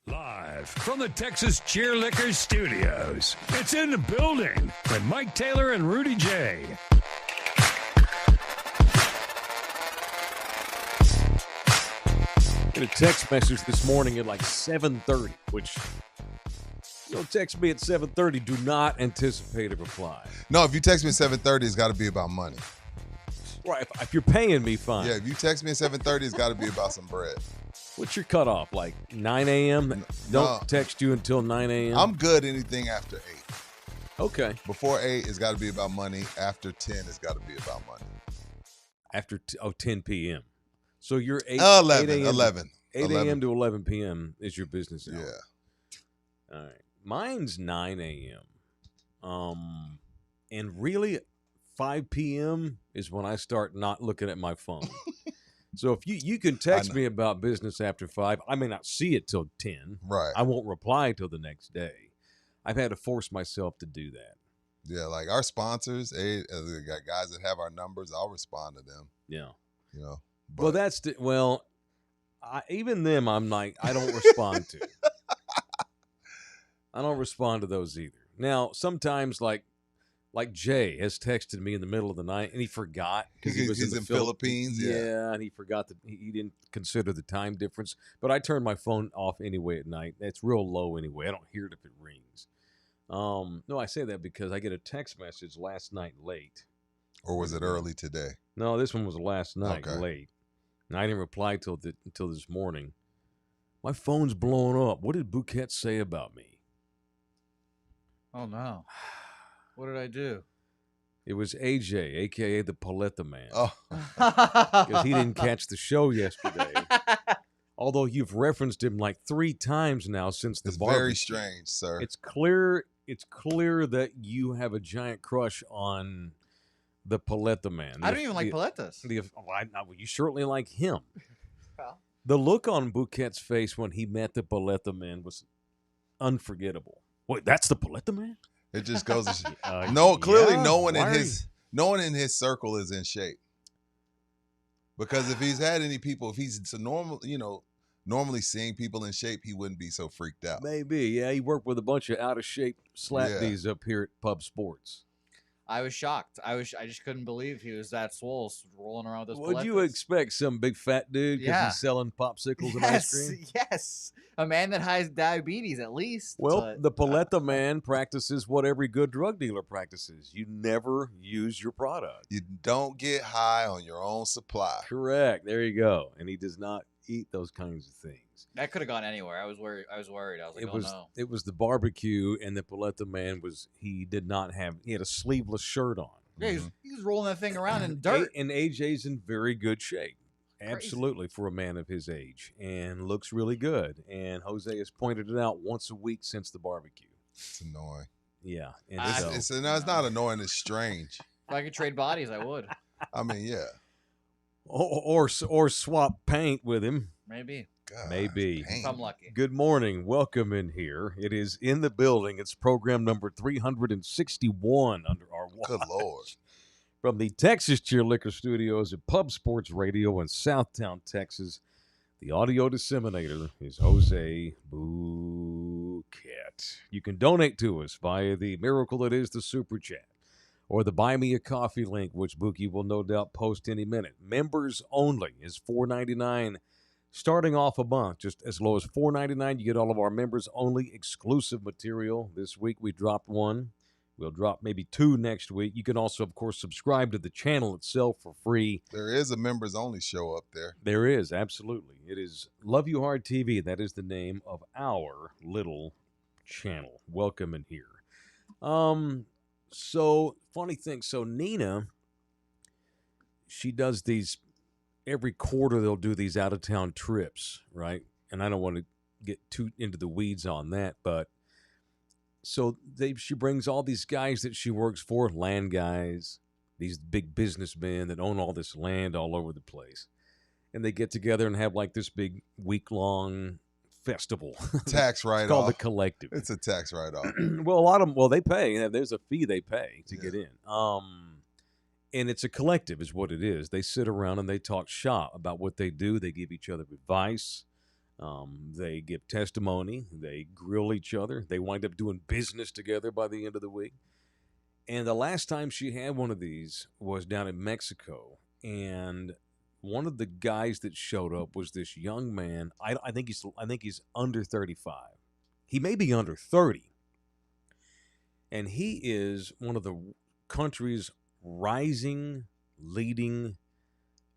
Live from the Texas Cheerlickers Studios, it's In the Building with Mike Taylor and Rudy J. Get a text message this morning at like 7:30, which, text me at 7:30. Do not anticipate a reply. No, if you text me at 7:30, it's got to be about money. Right, if you're paying me, fine. Yeah, if you text me at 7:30, it's got to be about some bread. What's your cutoff, like 9 a.m.? Don't text you until 9 a.m.? I'm good anything after 8. Okay. Before 8, it's got to be about money. After 10, it's got to be about money. After 10 p.m. So you're 11. 8 a.m. to 11 p.m. is your business hour. Yeah. All right. Mine's 9 a.m. And really, 5 p.m. is when I start not looking at my phone. So if you can text me about business after 5, I may not see it till 10. Right. I won't reply till the next day. I've had to force myself to do that. Yeah, like our sponsors, the guys that have our numbers, I'll respond to them. Yeah. But, even them, I'm like, I don't respond to. I don't respond to those either. Now, sometimes like Jay has texted me in the middle of the night, and he forgot because he was in the Philippines. Yeah, and he forgot that he didn't consider the time difference. But I turn my phone off anyway at night. It's real low anyway. I don't hear it if it rings. No, I say that because I get a text message last night late. Or was it early today? No, this one was last night late. And I didn't reply until this morning. My phone's blowing up. What did Bouquet say about me? Oh, no. What did I do? It was AJ, a.k.a. the Paletta Man. Oh. Because he didn't catch the show yesterday. Although you've referenced him like 3 times now since the barbecue. It's very strange, sir. It's clear that you have a giant crush on the Paletta Man. I don't even like palettas. You certainly like him. Well. The look on Bouquet's face when he met the Paletta Man was unforgettable. Wait, that's the Paletta Man? It just goes to clearly no one in his circle is in shape. Because if he's had any people, if he's normally seeing people in shape, he wouldn't be so freaked out. Maybe, yeah. He worked with a bunch of out of shape slapdies up here at Pub Sports. I was shocked. I just couldn't believe he was that swole rolling around with those What'd you expect? Some big fat dude because he's selling popsicles and ice cream? Yes. A man that has diabetes, at least. Well, the Paletta Man practices what every good drug dealer practices. You never use your product. You don't get high on your own supply. Correct. There you go. And he does not eat those kinds of things. That could have gone anywhere. I was worried. I was like, It was the barbecue, and the Paletta Man he had a sleeveless shirt on. Yeah, he was rolling that thing around in dirt. And AJ's in very good shape. Absolutely, for a man of his age, and looks really good. And Jose has pointed it out once a week since the barbecue. It's annoying. Yeah. And it's not annoying. It's strange. If I could trade bodies, I would. I mean, yeah. Or swap paint with him. Maybe. God, maybe. If I'm lucky. Good morning. Welcome in here. It is In the Building. It's program number 361 under our watch. Good Lord. From the Texas Cheerlicker Studios at Pub Sports Radio in Southtown, Texas, the audio disseminator is Jose Bouquet. You can donate to us via the miracle that is the Super Chat or the Buy Me a Coffee link, which Bouquet will no doubt post any minute. Members only is $4.99. Starting off a month, just as low as $4.99, you get all of our members-only exclusive material. This week we dropped one. We'll drop maybe 2 next week. You can also, of course, subscribe to the channel itself for free. There is a members-only show up there. There is, absolutely. It is Love You Hard TV. That is the name of our little channel. Welcome in here. So, funny thing. So, Nina, she does these... Every quarter they'll do these out-of-town trips, right? And I don't want to get too into the weeds on that, but so she brings all these guys that she works for, land guys, these big businessmen that own all this land all over the place. And they get together and have like this big week-long festival. Tax write-off. It's called the Collective. It's a tax write-off. Well, a lot of them, they pay. There's a fee they pay to get in. And it's a collective is what it is. They sit around and they talk shop about what they do. They give each other advice. They give testimony. They grill each other. They wind up doing business together by the end of the week. And the last time she had one of these was down in Mexico. And one of the guys that showed up was this young man. I think he's under 35. He may be under 30. And he is one of the country's rising, leading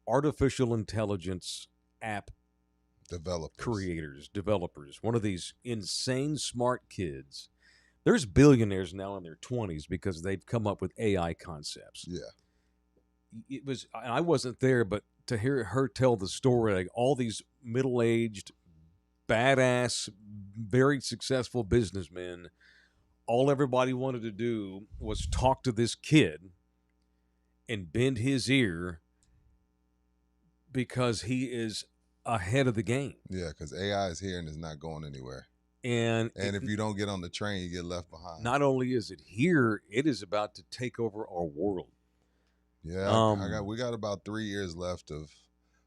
artificial intelligence app developers. One of these insane smart kids. There's billionaires now in their 20s because they've come up with AI concepts. Yeah. I wasn't there, but to hear her tell the story, like all these middle-aged, badass, very successful businessmen, all everybody wanted to do was talk to this kid and bend his ear because he is ahead of the game. Yeah, because AI is here and it's not going anywhere. And if you don't get on the train, you get left behind. Not only is it here, it is about to take over our world. Yeah, we got about 3 years left of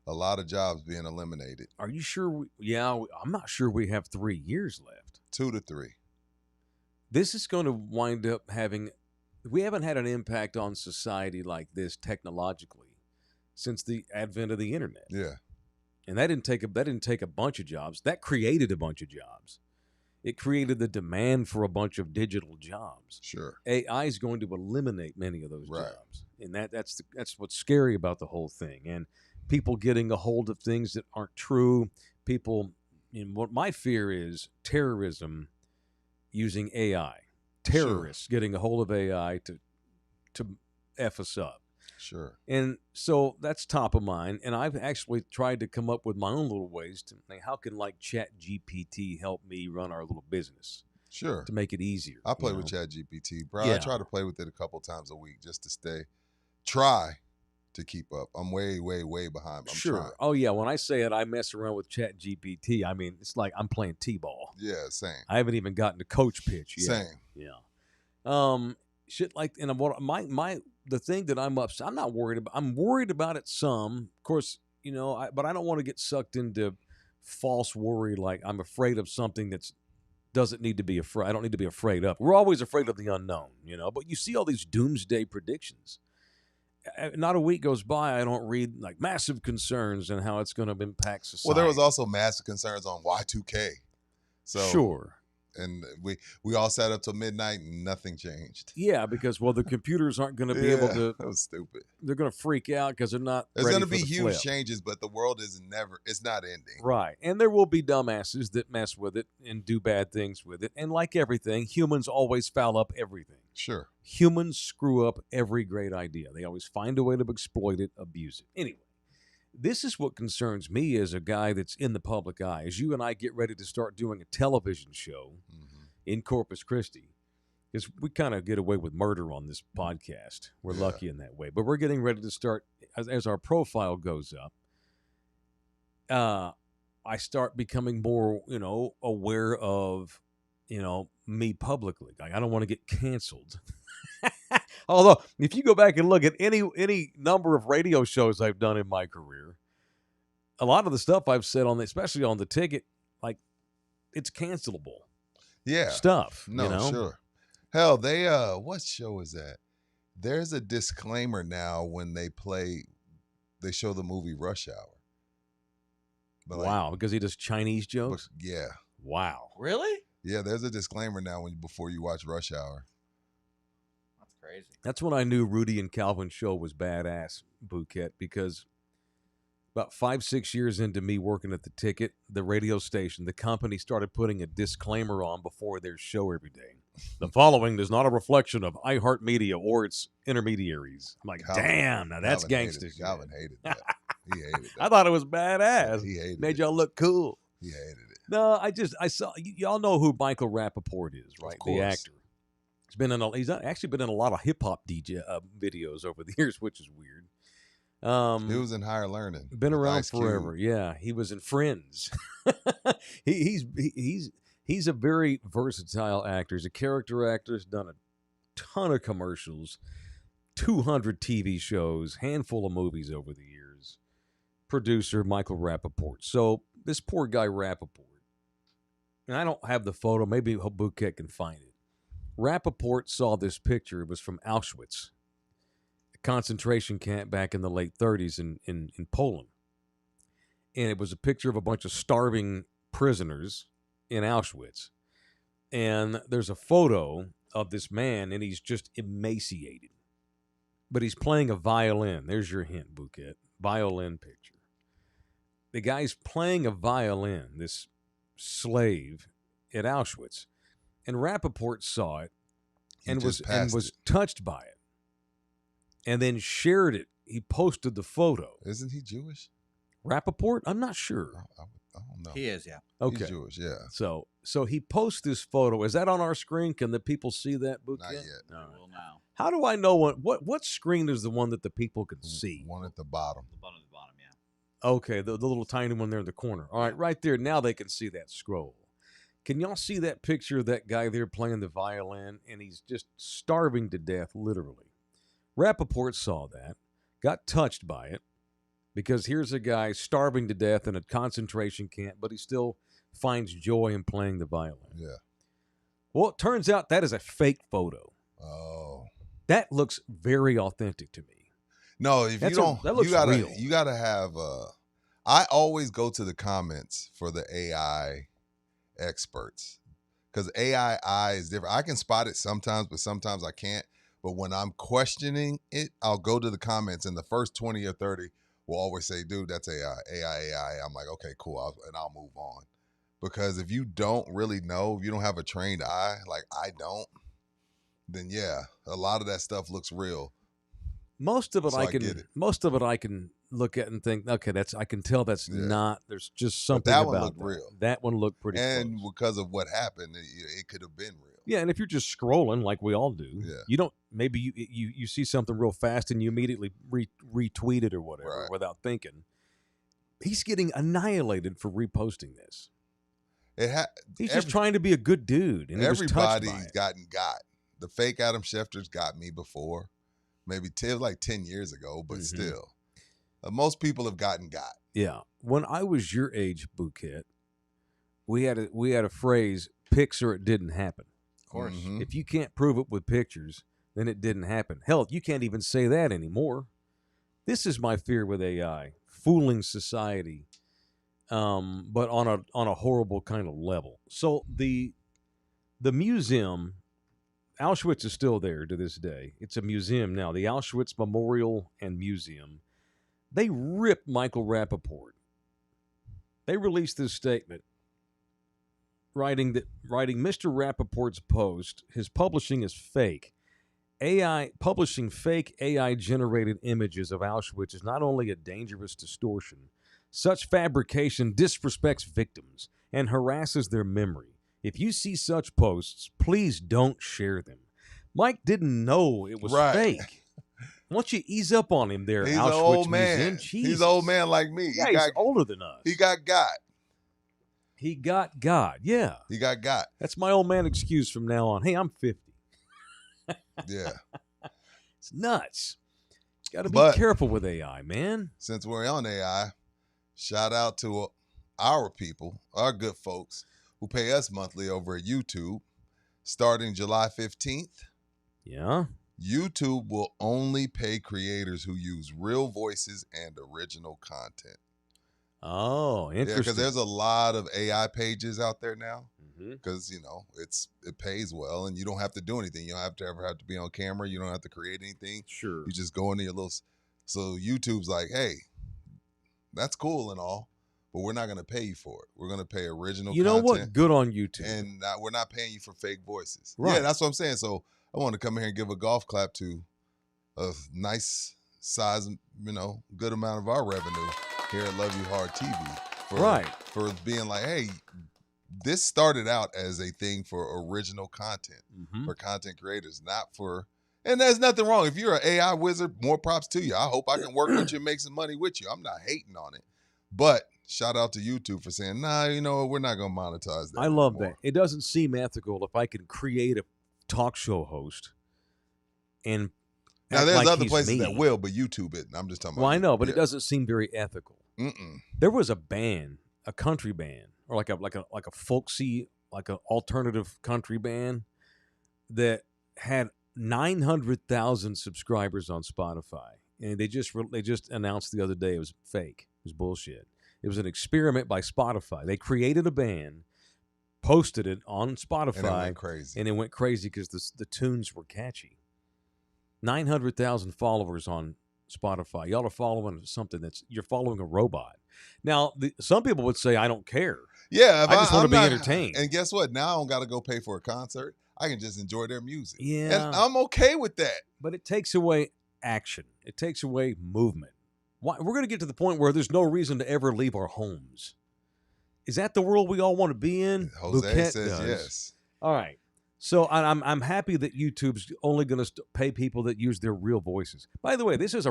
a lot of jobs being eliminated. Are you sure? I'm not sure we have 3 years left. 2 to 3. This is going to wind up having. We haven't had an impact on society like this technologically since the advent of the internet. Yeah, and that didn't take a bunch of jobs. That created a bunch of jobs. It created the demand for a bunch of digital jobs. Sure. AI is going to eliminate many of those jobs. And that's what's scary about the whole thing. And people getting a hold of things that aren't true. People, what my fear is terrorism using AI. Terrorists getting a hold of AI to F us up. Sure. And so that's top of mind. And I've actually tried to come up with my own little ways to think, how can like ChatGPT help me run our little business? Sure. To make it easier. I play with ChatGPT, bro. Yeah. I try to play with it a couple times a week just to try to keep up. I'm way, way, way behind. I'm sure. Trying. Oh, yeah. When I say it, I mess around with ChatGPT. I mean, it's like I'm playing T-ball. Yeah, same. I haven't even gotten to coach pitch yet. Same. Yeah. Shit like, and the thing that I'm not worried about. I'm worried about it some, of course, but I don't want to get sucked into false worry. Like I'm afraid of something that's doesn't need to be afraid. I don't need to be afraid of. We're always afraid of the unknown, but you see all these doomsday predictions. Not a week goes by I don't read like massive concerns and how it's going to impact society. Well, there was also massive concerns on Y2K. So sure. And we all sat up till midnight and nothing changed. Yeah, because the computers aren't going to be able to. That was stupid. They're going to freak out because they're not. There's going to be huge changes, but the world it's not ending. Right, and there will be dumbasses that mess with it and do bad things with it. And like everything, humans always foul up everything. Sure. Humans screw up every great idea. They always find a way to exploit it, abuse it. Anyway. This is what concerns me as a guy that's in the public eye. As you and I get ready to start doing a television show in Corpus Christi, because we kind of get away with murder on this podcast. We're lucky in that way. But we're getting ready to start, as our profile goes up, I start becoming more, aware of, me publicly. Like, I don't want to get canceled. Although, if you go back and look at any number of radio shows I've done in my career, a lot of the stuff I've said especially on the ticket, like it's cancelable. Yeah. Stuff. No, sure. Hell, they what show is that? There's a disclaimer now when they show the movie Rush Hour. But wow, because he does Chinese jokes? Yeah. Wow. Really? Yeah, there's a disclaimer now before you watch Rush Hour. Crazy. That's when I knew Rudy and Calvin's show was badass, Bouquet, because about 5-6 years into me working at the ticket, the radio station, the company started putting a disclaimer on before their show every day. The following is not a reflection of iHeartMedia or its intermediaries. I'm like, damn, now that's gangster shit. Calvin hated that. He hated that. I thought it was badass. He hated it. Made y'all look cool. He hated it. No, I saw, y'all know who Michael Rappaport is, right? Of course. The actor. He's actually been in a lot of hip hop DJ videos over the years, which is weird. He was in Higher Learning. Been around forever. Yeah, he was in Friends. He's a very versatile actor. He's a character actor. He's done a ton of commercials, 200 TV shows, handful of movies over the years. Producer Michael Rappaport. So this poor guy Rappaport, and I don't have the photo. Maybe Bouquet can find it. Rappaport saw this picture. It was from Auschwitz, a concentration camp back in the late 30s in Poland. And it was a picture of a bunch of starving prisoners in Auschwitz. And there's a photo of this man, and he's just emaciated. But he's playing a violin. There's your hint, Bouquet. Violin picture. The guy's playing a violin, this slave at Auschwitz. And Rappaport saw it and was touched by it. And then shared it. He posted the photo. Isn't he Jewish? Rappaport? I'm not sure. I don't know. He is, yeah. Okay. He's Jewish, yeah. So he posts this photo. Is that on our screen? Can the people see that, Bouquet? Not yet. No. Well, now. How do I know what screen is the one that the people can see? One at the bottom. The bottom, yeah. Okay, the little tiny one there in the corner. All right, right there. Now they can see that scroll. Can y'all see that picture of that guy there playing the violin? And he's just starving to death, literally. Rappaport saw that, got touched by it, because here's a guy starving to death in a concentration camp, but he still finds joy in playing the violin. Yeah. Well, it turns out that is a fake photo. Oh. That looks very authentic to me. No, if That's you don't, that looks real. You gotta have. I always go to the comments for the AI experts because AI is different. I can spot it sometimes, but sometimes I can't. But when I'm questioning it, I'll go to the comments, and the first 20 or 30 will always say, "Dude, that's AI, AI." I'm like, okay, cool, I'll move on. Because if you don't really know, if you don't have a trained eye, like I don't, then yeah, a lot of that stuff looks real. Most of it So I get it. Most of it I can look at and think, okay, I can tell that's not. There's just something that about one looked that. real. That one looked pretty. And close. because of what happened, it could have been real. Yeah, and if you're just scrolling like we all do, you don't. Maybe you see something real fast and you immediately retweet it or whatever without thinking. He's getting annihilated for reposting this. He's just trying to be a good dude, and everybody's got. The fake Adam Schefter's got me before, maybe like 10 years ago, but still, most people have got. Yeah, when I was your age, Bouquet, we had a phrase: "Pics or it didn't happen." Of course, if you can't prove it with pictures, then it didn't happen. Hell, you can't even say that anymore. This is my fear with AI, fooling society. But on a horrible kind of level. So the museum, Auschwitz is still there to this day. It's a museum now. The Auschwitz Memorial and Museum. They ripped Michael Rappaport. They released this statement, writing Mr. Rappaport's post. His publishing is fake. Publishing fake AI generated images of Auschwitz is not only a dangerous distortion. Such fabrication disrespects victims and harasses their memory. If you see such posts, please don't share them. Mike didn't know it was fake. Why don't you ease up on him there, He's Auschwitz an old man. Museum? Jesus. He's an old man like me. Yeah, he's older than us. He got God. He got God, yeah. He got God. That's my old man excuse from now on. Hey, I'm 50. Yeah. It's nuts. Got to be careful with AI, man. Since we're on AI, shout out to our people, our good folks who pay us monthly over at YouTube. Starting July 15th, YouTube will only pay creators who use real voices and original content. Oh, interesting. Yeah, because there's a lot of AI pages out there now. Because it pays well, and you don't have to do anything. You don't ever have to be on camera. You don't have to create anything. Sure, you just go into your little. So YouTube's like, hey, that's cool and all, but we're not going to pay you for it. We're going to pay original. You know what? Good on YouTube. And we're not paying you for fake voices. Right. Yeah, that's what I'm saying. So I want to come here and give a golf clap to a nice size, good amount of our revenue here at Love You Hard TV. For being like, hey, this started out as a thing for original content, for content creators, not for, and there's nothing wrong. If you're an AI wizard, more props to you. I hope I can work with you and make some money with you. I'm not hating on it. But shout out to YouTube for saying, nah, we're not going to monetize that. I love that. It doesn't seem ethical if I can create a talk show host and now there's other places that will, but YouTube isn't. I'm just talking about. Well, I know, but it doesn't seem very ethical. There was a ban a country band or like a folksy, like an alternative country band that had 900,000 subscribers on Spotify, and they just announced the other day it was fake. It was bullshit. It was an experiment by Spotify. They created a band, posted it on Spotify, and it went crazy because the tunes were catchy. 900,000 followers on Spotify. Y'all are following something you're following a robot. Now, some people would say, I don't care. Yeah, I just want to be entertained. And guess what? Now I don't got to go pay for a concert. I can just enjoy their music. Yeah. And I'm okay with that. But it takes away action. It takes away movement. We're going to get to the point where there's no reason to ever leave our homes. Is that the world we all want to be in? Jose Bouquet says does. yes. All right. So I'm happy that YouTube's only going to pay people that use their real voices. By the way, this is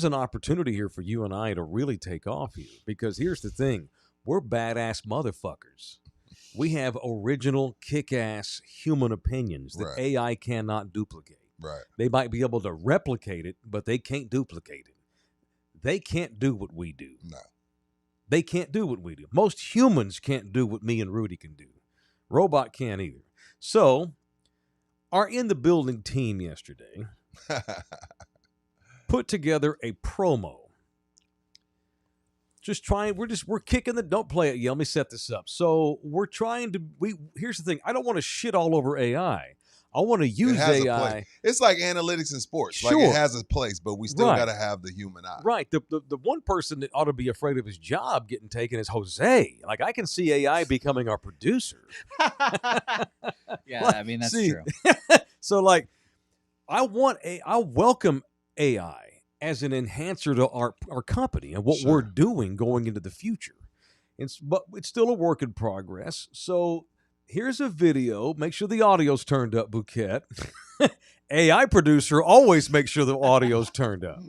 an opportunity here for you and I to really take off here, because here's the thing. We're badass motherfuckers. We have original, kick-ass human opinions that AI cannot duplicate. Right. They might be able to replicate it, but they can't duplicate it. They can't do what we do. No. They can't do what we do. Most humans can't do what me and Rudy can do. Robot can't either. So, our In the Building team yesterday put together a promo. We're kicking don't play it yet. Let me set this up. So, we're trying to, here's the thing. I don't want to shit all over AI. I want to use AI. It's like analytics in sports. Sure. Like it has a place, but we still got to have the human eye. Right. The one person that ought to be afraid of his job getting taken is Jose. Like, I can see AI becoming our producer. Yeah, I mean, that's true. So, like, I welcome AI as an enhancer to our company and what we're doing going into the future. But it's still a work in progress. So, here's a video. Make sure the audio's turned up, Bouquet. AI producer, always make sure the audio's turned up.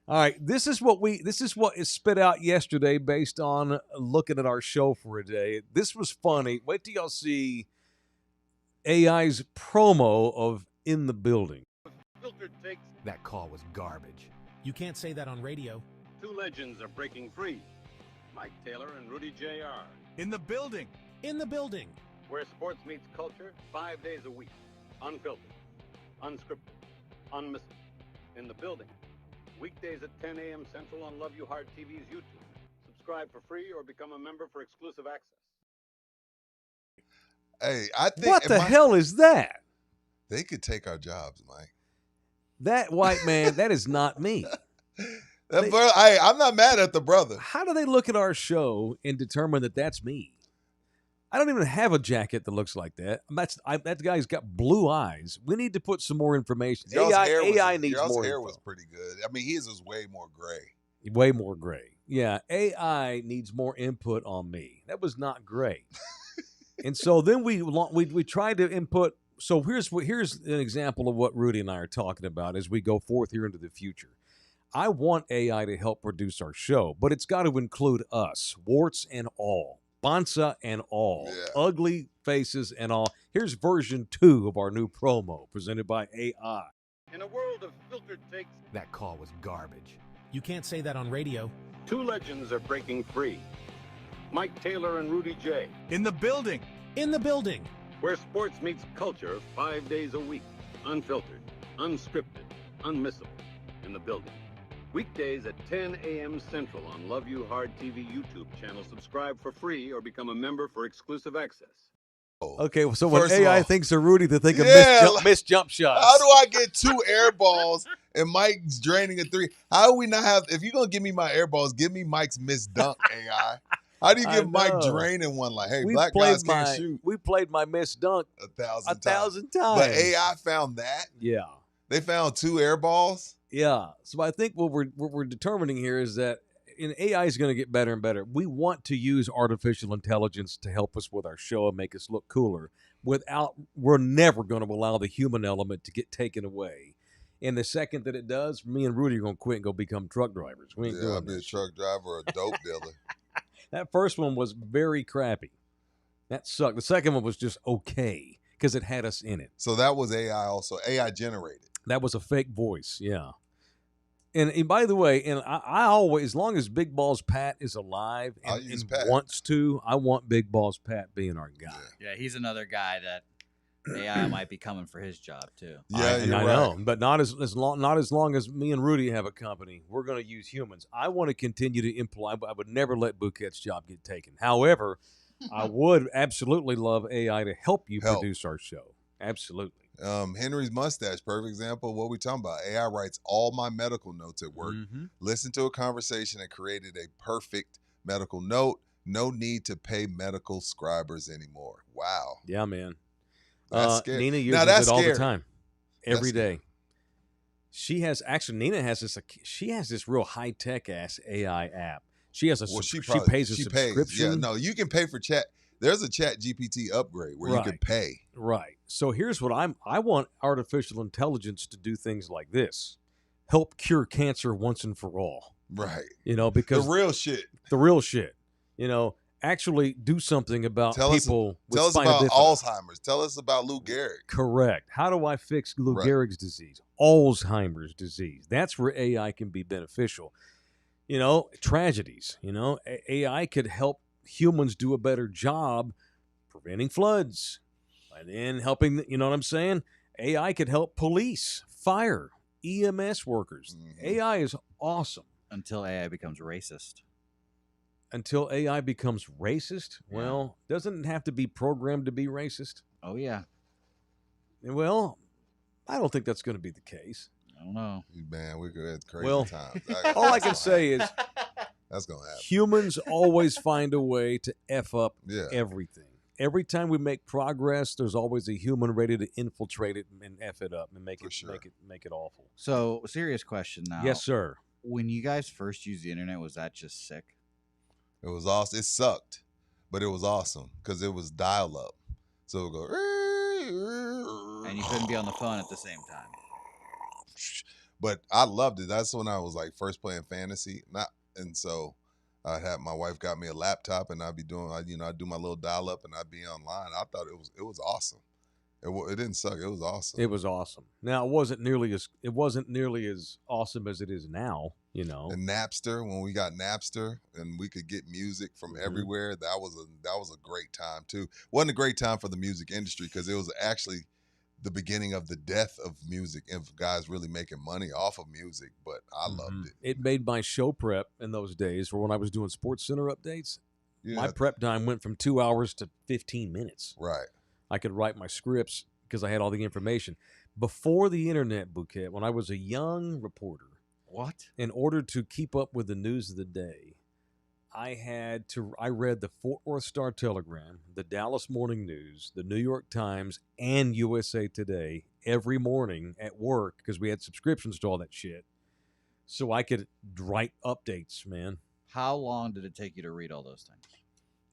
All right, this is what is spit out yesterday based on looking at our show for a day. This was funny. Wait till y'all see AI's promo of In the Building. That call was garbage. You can't say that on radio. Two legends are breaking free. Mike Taylor and Rudy Jr. In the building. In the building. Where sports meets culture 5 days a week. Unfiltered, unscripted, unmissable. In the building. Weekdays at 10 a.m. Central on Love You Hard TV's YouTube. Subscribe for free or become a member for exclusive access. Hey, I think what the hell is that? They could take our jobs, Mike. That white man, that is not me. I'm not mad at the brother. How do they look at our show and determine that that's me? I don't even have a jacket that looks like that. That guy's got blue eyes. We need to put some more information. AI needs more. Y'all's hair was pretty good. I mean, his was way more gray. Way more gray. Yeah, AI needs more input on me. That was not great. And so then we tried to input. So here's an example of what Rudy and I are talking about as we go forth here into the future. I want AI to help produce our show, but it's got to include us, warts and all. Bonza and all. Yeah. Ugly faces and all. Here's version 2 of our new promo presented by AI. In a world of filtered takes, that call was garbage. You can't say that on radio. Two legends are breaking free. Mike Taylor and Rudy J. In the building. In the building. Where sports meets culture 5 days a week. Unfiltered, unscripted, unmissable. In the building. Weekdays at 10 a.m. Central on Love You Hard TV YouTube channel. Subscribe for free or become a member for exclusive access. Okay, so when AI thinks of Rudy, they think of missed jump shots. How do I get 2 air balls and Mike's draining a 3? How do we not have, if you're going to give me my air balls, give me Mike's missed dunk, AI. How do you give Mike draining one like, hey, black guys can't shoot? We played my missed dunk 1,000 times. times. But AI found that? Yeah. They found 2 air balls? Yeah. So I think what we're determining here is that AI is going to get better and better. We want to use artificial intelligence to help us with our show and make us look cooler. We're never going to allow the human element to get taken away. And the second that it does, me and Rudy are going to quit and go become truck drivers. We ain't doing I'll be a truck driver or a dope dealer. That first one was very crappy. That sucked. The second one was just okay because it had us in it. So that was AI also. AI generated. That was a fake voice, yeah. And by the way, and I always, as long as Big Balls Pat is alive I'll and use Pat. wants to, I want Big Balls Pat being our guy. Yeah, he's another guy that AI might be coming for his job too. Yeah, and you're I right. know, but not as long as me and Rudy have a company. We're going to use humans. I want to continue to employ. I would never let Bouquet's job get taken. However, I would absolutely love AI to help you produce our show. Absolutely. Henry's mustache, perfect example of what we're talking about. AI writes all my medical notes at work. Listen to a conversation and created a perfect medical note. No need to pay medical scribers anymore. Wow. Yeah, man. That's scary. Nina Now, uses that's it all scary. the time, every That's day. She has Nina has this. She has this real high tech ass AI app. She has a. she pays a subscription. Yeah, no, you can pay for chat. There's a Chat GPT upgrade where you can pay. Right. So here's what I want artificial intelligence to do things like this. Help cure cancer once and for all. Right. You know, because the real shit. The real shit. You know, actually do something about people with Tell us spina about bifida. Alzheimer's. Tell us about Lou Gehrig. Correct. How do I fix Lou Gehrig's disease? Alzheimer's disease. That's where AI can be beneficial. You know, tragedies. You know, AI could help humans do a better job preventing floods and then helping, you know what I'm saying? AI could help police, fire, EMS workers. AI is awesome. Until AI becomes racist. Until AI becomes racist? Yeah. Well, doesn't it have to be programmed to be racist? Oh, yeah. Well, I don't think that's going to be the case. I don't know. Man, we could have crazy times. All I can say is that's going to happen. Humans always find a way to F up everything. Every time we make progress, there's always a human ready to infiltrate it and F it up and make it awful. So, serious question now. Yes, sir. When you guys first used the internet, was that just sick? It was awesome. It sucked, but it was awesome because it was dial up. So it would go. And you couldn't be on the phone at the same time. But I loved it. That's when I was like first playing fantasy. And so I had my wife got me a laptop, and I'd be doing, I'd do my little dial up, and I'd be online. I thought it was awesome. It didn't suck. It was awesome. It was awesome. Now it wasn't nearly as awesome as it is now. You know. And Napster, when we got Napster, and we could get music from everywhere, that was a great time too. Wasn't a great time for the music industry because it was actually the beginning of the death of music and guys really making money off of music, but I loved it. It made my show prep in those days, or when I was doing Sports Center updates, my prep time went from 2 hours to 15 minutes. Right. I could write my scripts because I had all the information. Before the internet, Bouquet, when I was a young reporter, in order to keep up with the news of the day, I read the Fort Worth Star-Telegram, the Dallas Morning News, the New York Times, and USA Today every morning at work because we had subscriptions to all that shit. So I could write updates, man. How long did it take you to read all those things?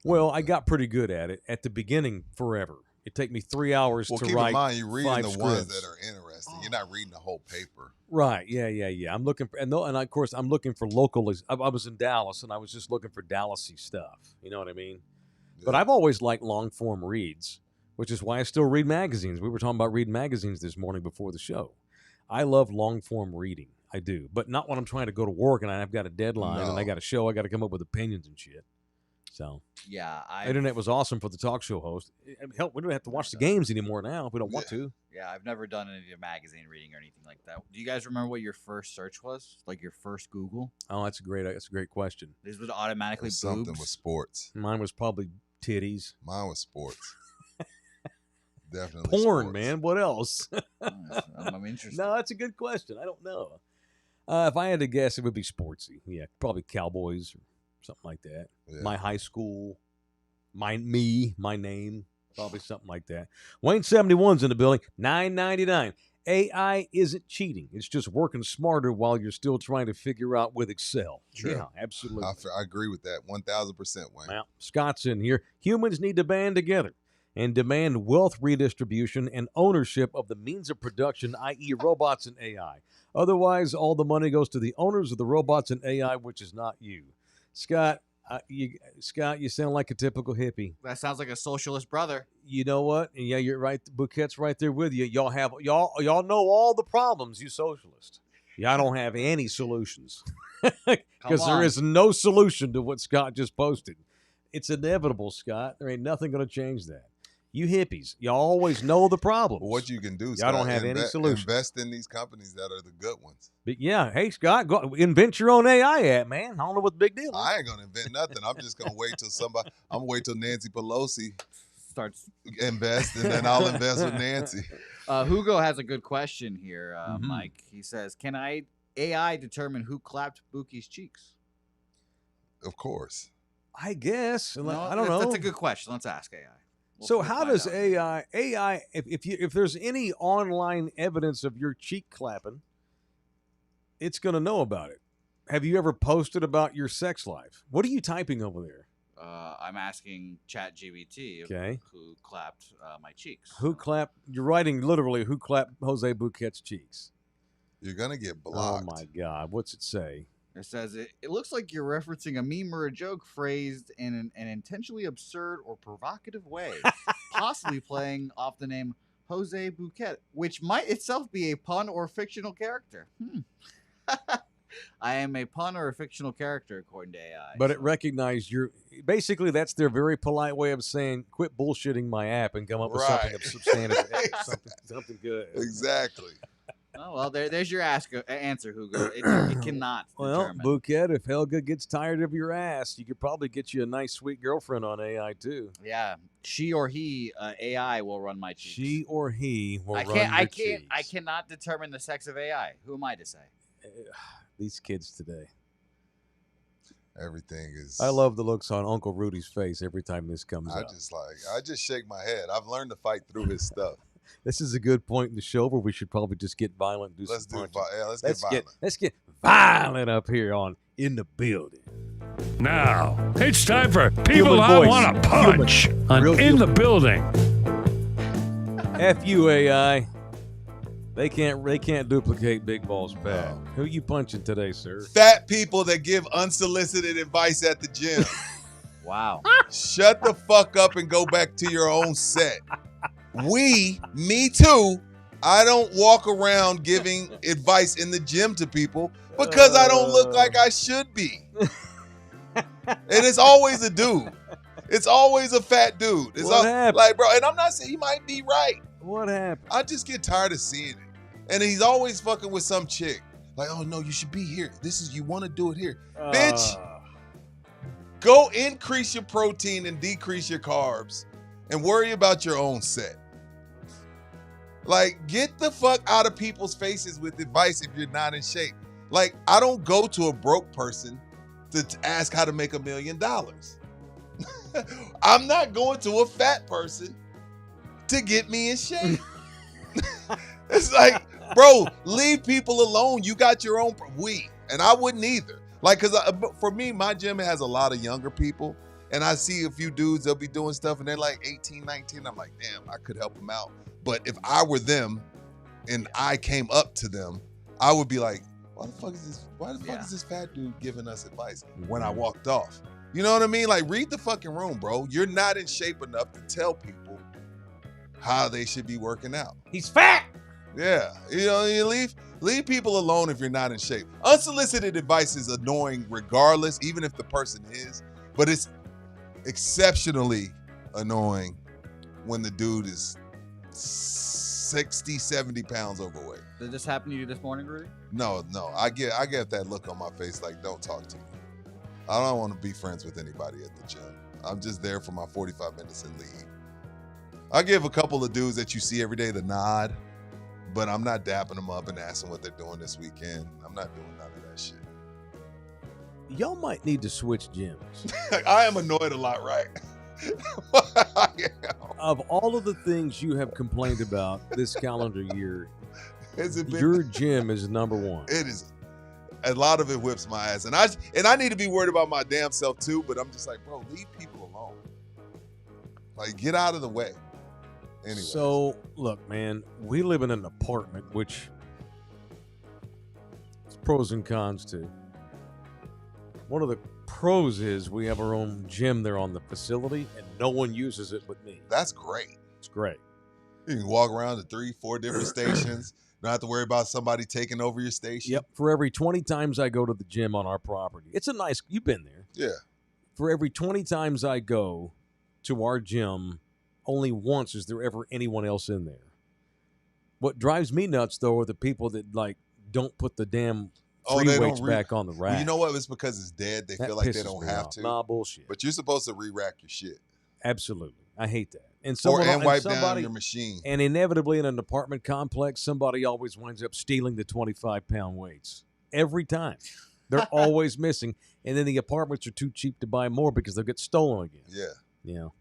Well, I got pretty good at it. At the beginning, forever. It'd take me 3 hours to write 5 keep in mind, you're reading the scripts. ones that are interesting. You're not reading the whole paper. Right. Yeah. I'm looking for, and of course, I'm looking for local. I was in Dallas, and I was just looking for Dallas-y stuff. You know what I mean? Yeah. But I've always liked long-form reads, which is why I still read magazines. We were talking about reading magazines this morning before the show. I love long-form reading. I do. But not when I'm trying to go to work, and I've got a deadline, and I got a show. I got to come up with opinions and shit. So yeah, internet was awesome for the talk show host. Hell, we don't have to watch the games anymore now if we don't want to. Yeah, I've never done any magazine reading or anything like that. Do you guys remember what your first search was? Like your first Google? Oh, that's a great question. This would automatically boobs? Something with sports. Mine was probably titties. Mine was sports. Definitely porn, sports. Man. What else? I'm interested. No, that's a good question. I don't know. If I had to guess, it would be sportsy. Yeah, probably Cowboys or something like that. Yeah. My high school, my name, probably something like that. Wayne 71's in the building. $9.99. AI isn't cheating. It's just working smarter while you're still trying to figure out with Excel. Sure. Yeah, absolutely. I agree with that 1,000%, Wayne. Well, Scott's in here. Humans need to band together and demand wealth redistribution and ownership of the means of production, i.e. robots and AI. Otherwise, all the money goes to the owners of the robots and AI, which is not you. Scott, you sound like a typical hippie. That sounds like a socialist brother. You know what? And yeah, you're right. Bouquet's right there with you. Y'all know all the problems, you socialists. Yeah, I don't have any solutions because there is no solution to what Scott just posted. It's inevitable, Scott. There ain't nothing going to change that. You hippies, you always know the problem. What you can do, y'all Scott, don't have any solution. Invest in these companies that are the good ones. But yeah, hey Scott, go invent your own AI app, man. I don't know what the big deal is. I ain't gonna invent nothing. I'm just gonna wait till somebody. I'm gonna wait till Nancy Pelosi starts invest, and then I'll invest with Nancy. Hugo has a good question here, Mm-hmm. Mike. He says, "Can AI determine who clapped Buki's cheeks?" Of course. I guess. No, I don't know. That's a good question. Let's ask AI. So how does AI if there's any online evidence of your cheek clapping, it's going to know about it. Have you ever posted about your sex life? What are you typing over there? I'm asking ChatGPT who clapped my cheeks. Who clapped? You're writing literally who clapped Jose Buquet's cheeks. You're going to get blocked. Oh, my God. What's it say? It says, it looks like you're referencing a meme or a joke phrased in an intentionally absurd or provocative way, possibly playing off the name Jose Buquet, which might itself be a pun or fictional character. I am a pun or a fictional character, according to AI. But it recognized basically that's their very polite way of saying, quit bullshitting my app and come up with something substantive, something good. Exactly. Oh, well, there's your answer, Hugo. It cannot determine. Bouquet, if Helga gets tired of your ass, you could probably get you a nice, sweet girlfriend on AI, too. Yeah. She or he, AI, will run my cheeks. She or he will run your cheeks. I cannot determine the sex of AI. Who am I to say? These kids today. Everything is... I love the looks on Uncle Rudy's face every time this comes up. I just shake my head. I've learned to fight through his stuff. This is a good point in the show where we should probably just get violent and let's get violent. Let's get violent up here on In the Building. Now, it's time for People I Want to Punch on In the Building. F you, AI. They can't duplicate Big Ball's pad. No. Who you punching today, sir? Fat people that give unsolicited advice at the gym. Wow. Shut the fuck up and go back to your own set. Me too, I don't walk around giving advice in the gym to people because I don't look like I should be. And it's always a dude. It's always a fat dude. It's What happened? Like, bro, and I'm not saying he might be right. What happened? I just get tired of seeing it. And he's always fucking with some chick. Like, oh no, you should be here. You want to do it here. Bitch, go increase your protein and decrease your carbs and worry about your own set. Like, get the fuck out of people's faces with advice if you're not in shape. Like, I don't go to a broke person to ask how to make $1 million. I'm not going to a fat person to get me in shape. It's like, bro, leave people alone. You got your own. And I wouldn't either. Like, because for me, my gym has a lot of younger people. And I see a few dudes, they'll be doing stuff and they're like 18, 19. I'm like, damn, I could help them out. But if I were them and I came up to them, I would be like, why the fuck is this fat dude giving us advice when I walked off? You know what I mean? Like, read the fucking room, bro. You're not in shape enough to tell people how they should be working out. He's fat. Yeah. You know, you leave people alone if you're not in shape. Unsolicited advice is annoying regardless, even if the person is. But it's exceptionally annoying when the dude is 60, 70 pounds overweight. Did this happen to you this morning, Rudy? No. I get that look on my face like, don't talk to me. I don't want to be friends with anybody at the gym. I'm just there for my 45 minutes and leave. I give a couple of dudes that you see every day the nod, but I'm not dapping them up and asking what they're doing this weekend. I'm not doing none of that shit. Y'all might need to switch gyms. I am annoyed a lot, right? Of all of the things you have complained about this calendar year, Has it been? your gym is number one. It is. A lot of it whips my ass. And I need to be worried about my damn self too, but I'm just like, bro, leave people alone. Like, get out of the way. Anyway. So, look, man, we live in an apartment, which it's pros and cons too. One of the pros is we have our own gym there on the facility, and no one uses it but me. That's great. It's great. You can walk around to 3-4 different stations. Don't have to worry about somebody taking over your station. Yep. For every 20 times I go to the gym on our property, it's a nice. You've been there. Yeah. For every 20 times I go to our gym, only once is there ever anyone else in there. What drives me nuts though are the people that like don't put the damn free weights back on the rack. Well, you know what? It's because it's dead. They feel like they don't have to. Nah, bullshit. But you're supposed to re-rack your shit. Absolutely. I hate that. And wipe down your machine. And inevitably in an apartment complex, somebody always winds up stealing the 25-pound weights. Every time. They're always missing. And then the apartments are too cheap to buy more because they'll get stolen again. Yeah. You know.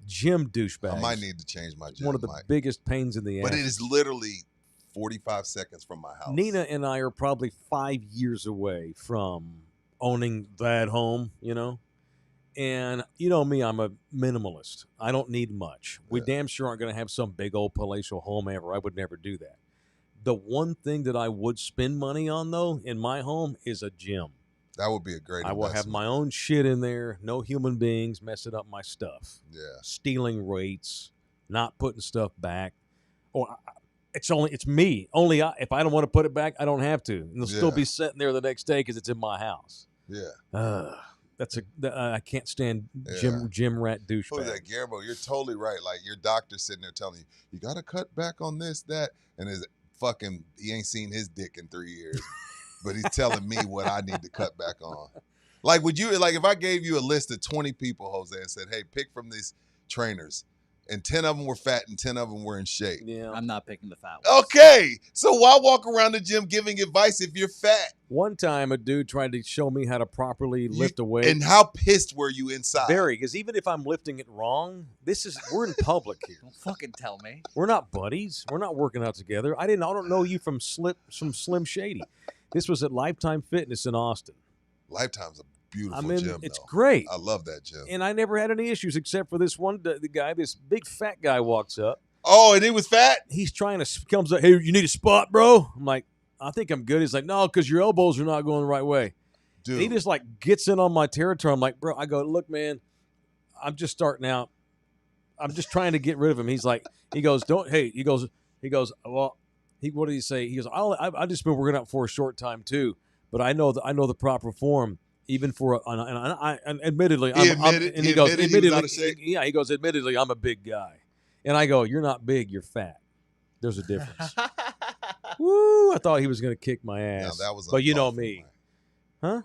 Gym douchebags. I might need to change my gym. One of the biggest pains in the ass. But it is literally 45 seconds from my house. Nina and I are probably 5 years away from owning that home, you know? And you know me, I'm a minimalist. I don't need much. We damn sure aren't going to have some big old palatial home ever. I would never do that. The one thing that I would spend money on, though, in my home is a gym. That would be a great investment. I will have my own shit in there. No human beings messing up my stuff. Yeah. Stealing weights, not putting stuff back. It's me. Only if I don't want to put it back, I don't have to. And it'll still be sitting there the next day because it's in my house. Yeah. I can't stand gym rat douchebag. What was that, Guillermo? You're totally right. Like your doctor's sitting there telling you got to cut back on this, that, and he ain't seen his dick in 3 years, but he's telling me what I need to cut back on. Like, if I gave you a list of 20 people, Jose, and said, hey, pick from these trainers, and 10 of them were fat and 10 of them were in shape. Yeah. I'm not picking the fat ones. Okay. So why walk around the gym giving advice if you're fat? One time a dude tried to show me how to properly lift a weight. And how pissed were you inside? Very, because even if I'm lifting it wrong, we're in public here. Don't fucking tell me. We're not buddies. We're not working out together. I don't know you from Slim Shady. This was at Lifetime Fitness in Austin. Lifetime's a beautiful gym. It's great. I love that gym. And I never had any issues except for this one the guy, this big fat guy walks up. Oh, and he was fat? He's comes up, hey, you need a spot, bro? I'm like, I think I'm good. He's like, no, because your elbows are not going the right way. Dude. And he just like gets in on my territory. I'm like, bro, I go, look, man, I'm just starting out. I'm just trying to get rid of him. He goes, what did he say? He goes, I just been working out for a short time too, but I know the proper form. Even for admittedly, he goes, admittedly, I'm a big guy, and I go, you're not big, you're fat. There's a difference. Woo! I thought he was going to kick my ass. That was but you know me, huh?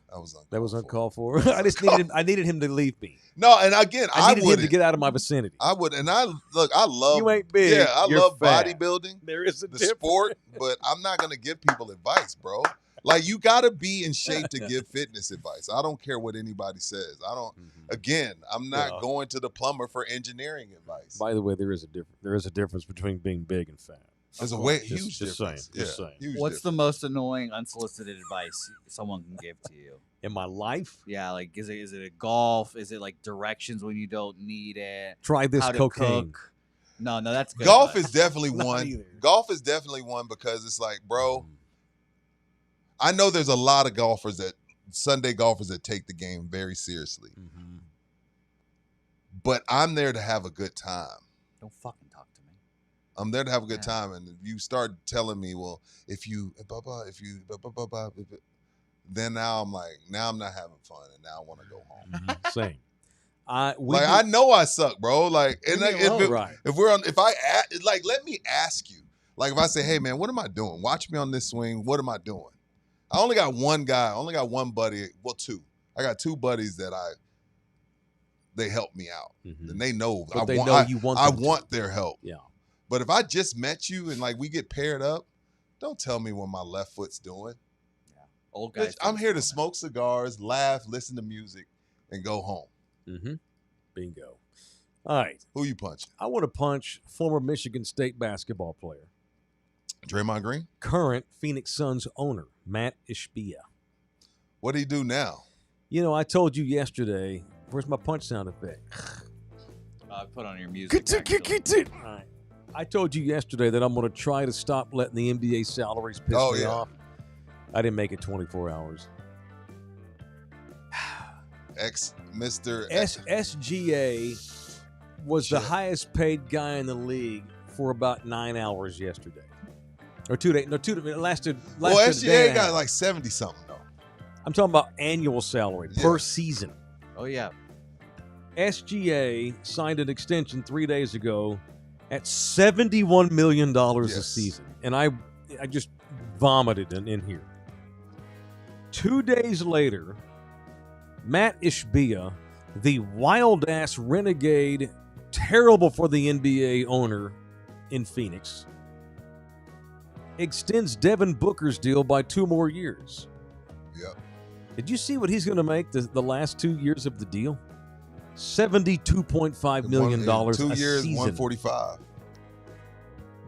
That was uncalled for. I needed him to leave me. No, and again, I needed him to get out of my vicinity. I would, and I love. You ain't big. Yeah, I love fat. bodybuilding. There is the sport, but I'm not going to give people advice, bro. Like, you got to be in shape to give fitness advice. I don't care what anybody says. Again, I'm not going to the plumber for engineering advice. By the way, there is a difference between being big and fat. There's huge difference. Just saying. What's the most annoying unsolicited advice someone can give to you? In my life? Yeah, like is it a golf? Is it like directions when you don't need it? Try this cocaine. Cook? No, that's good. Golf is definitely one. Golf is definitely one because it's like, bro, I know there's a lot of Sunday golfers that take the game very seriously. Mm-hmm. But I'm there to have a good time. Don't fucking talk to me. I'm there to have a good time. And if you start telling me, well, then now I'm not having fun and now I want to go home. Mm-hmm. Same. I know I suck, bro. Like, and let me ask you. Like, if I say, hey man, what am I doing? Watch me on this swing. What am I doing? I only got one guy. I only got one buddy. Well, two. I got two buddies that they help me out, and they know. But I want their help. Yeah. But if I just met you and like we get paired up, don't tell me what my left foot's doing. Yeah. Old guys. I'm here to smoke cigars, laugh, listen to music, and go home. Mm-hmm. Bingo. All right. Who you punching? I want to punch former Michigan State basketball player. Draymond Green? Current Phoenix Suns owner, Matt Ishbia. What do he do now? You know, I told you yesterday. Where's my punch sound effect? Put on your music. All right. I told you yesterday that I'm going to try to stop letting the NBA salaries piss me off. I didn't make it 24 hours. Mr. SGA was the highest paid guy in the league for about 9 hours yesterday. Or 2 days. No, it lasted Well, a day SGA and a got half. like 70 something though. I'm talking about annual salary per season. Oh yeah. SGA signed an extension 3 days ago at $71 million a Yes. season. And I just vomited in here. 2 days later, Matt Ishbia, the wild-ass renegade, terrible for the NBA owner in Phoenix, extends Devin Booker's deal by 2 more years. Yep. Did you see what he's going to make the last 2 years of the deal? $72.5 million 2 a years, season. 145.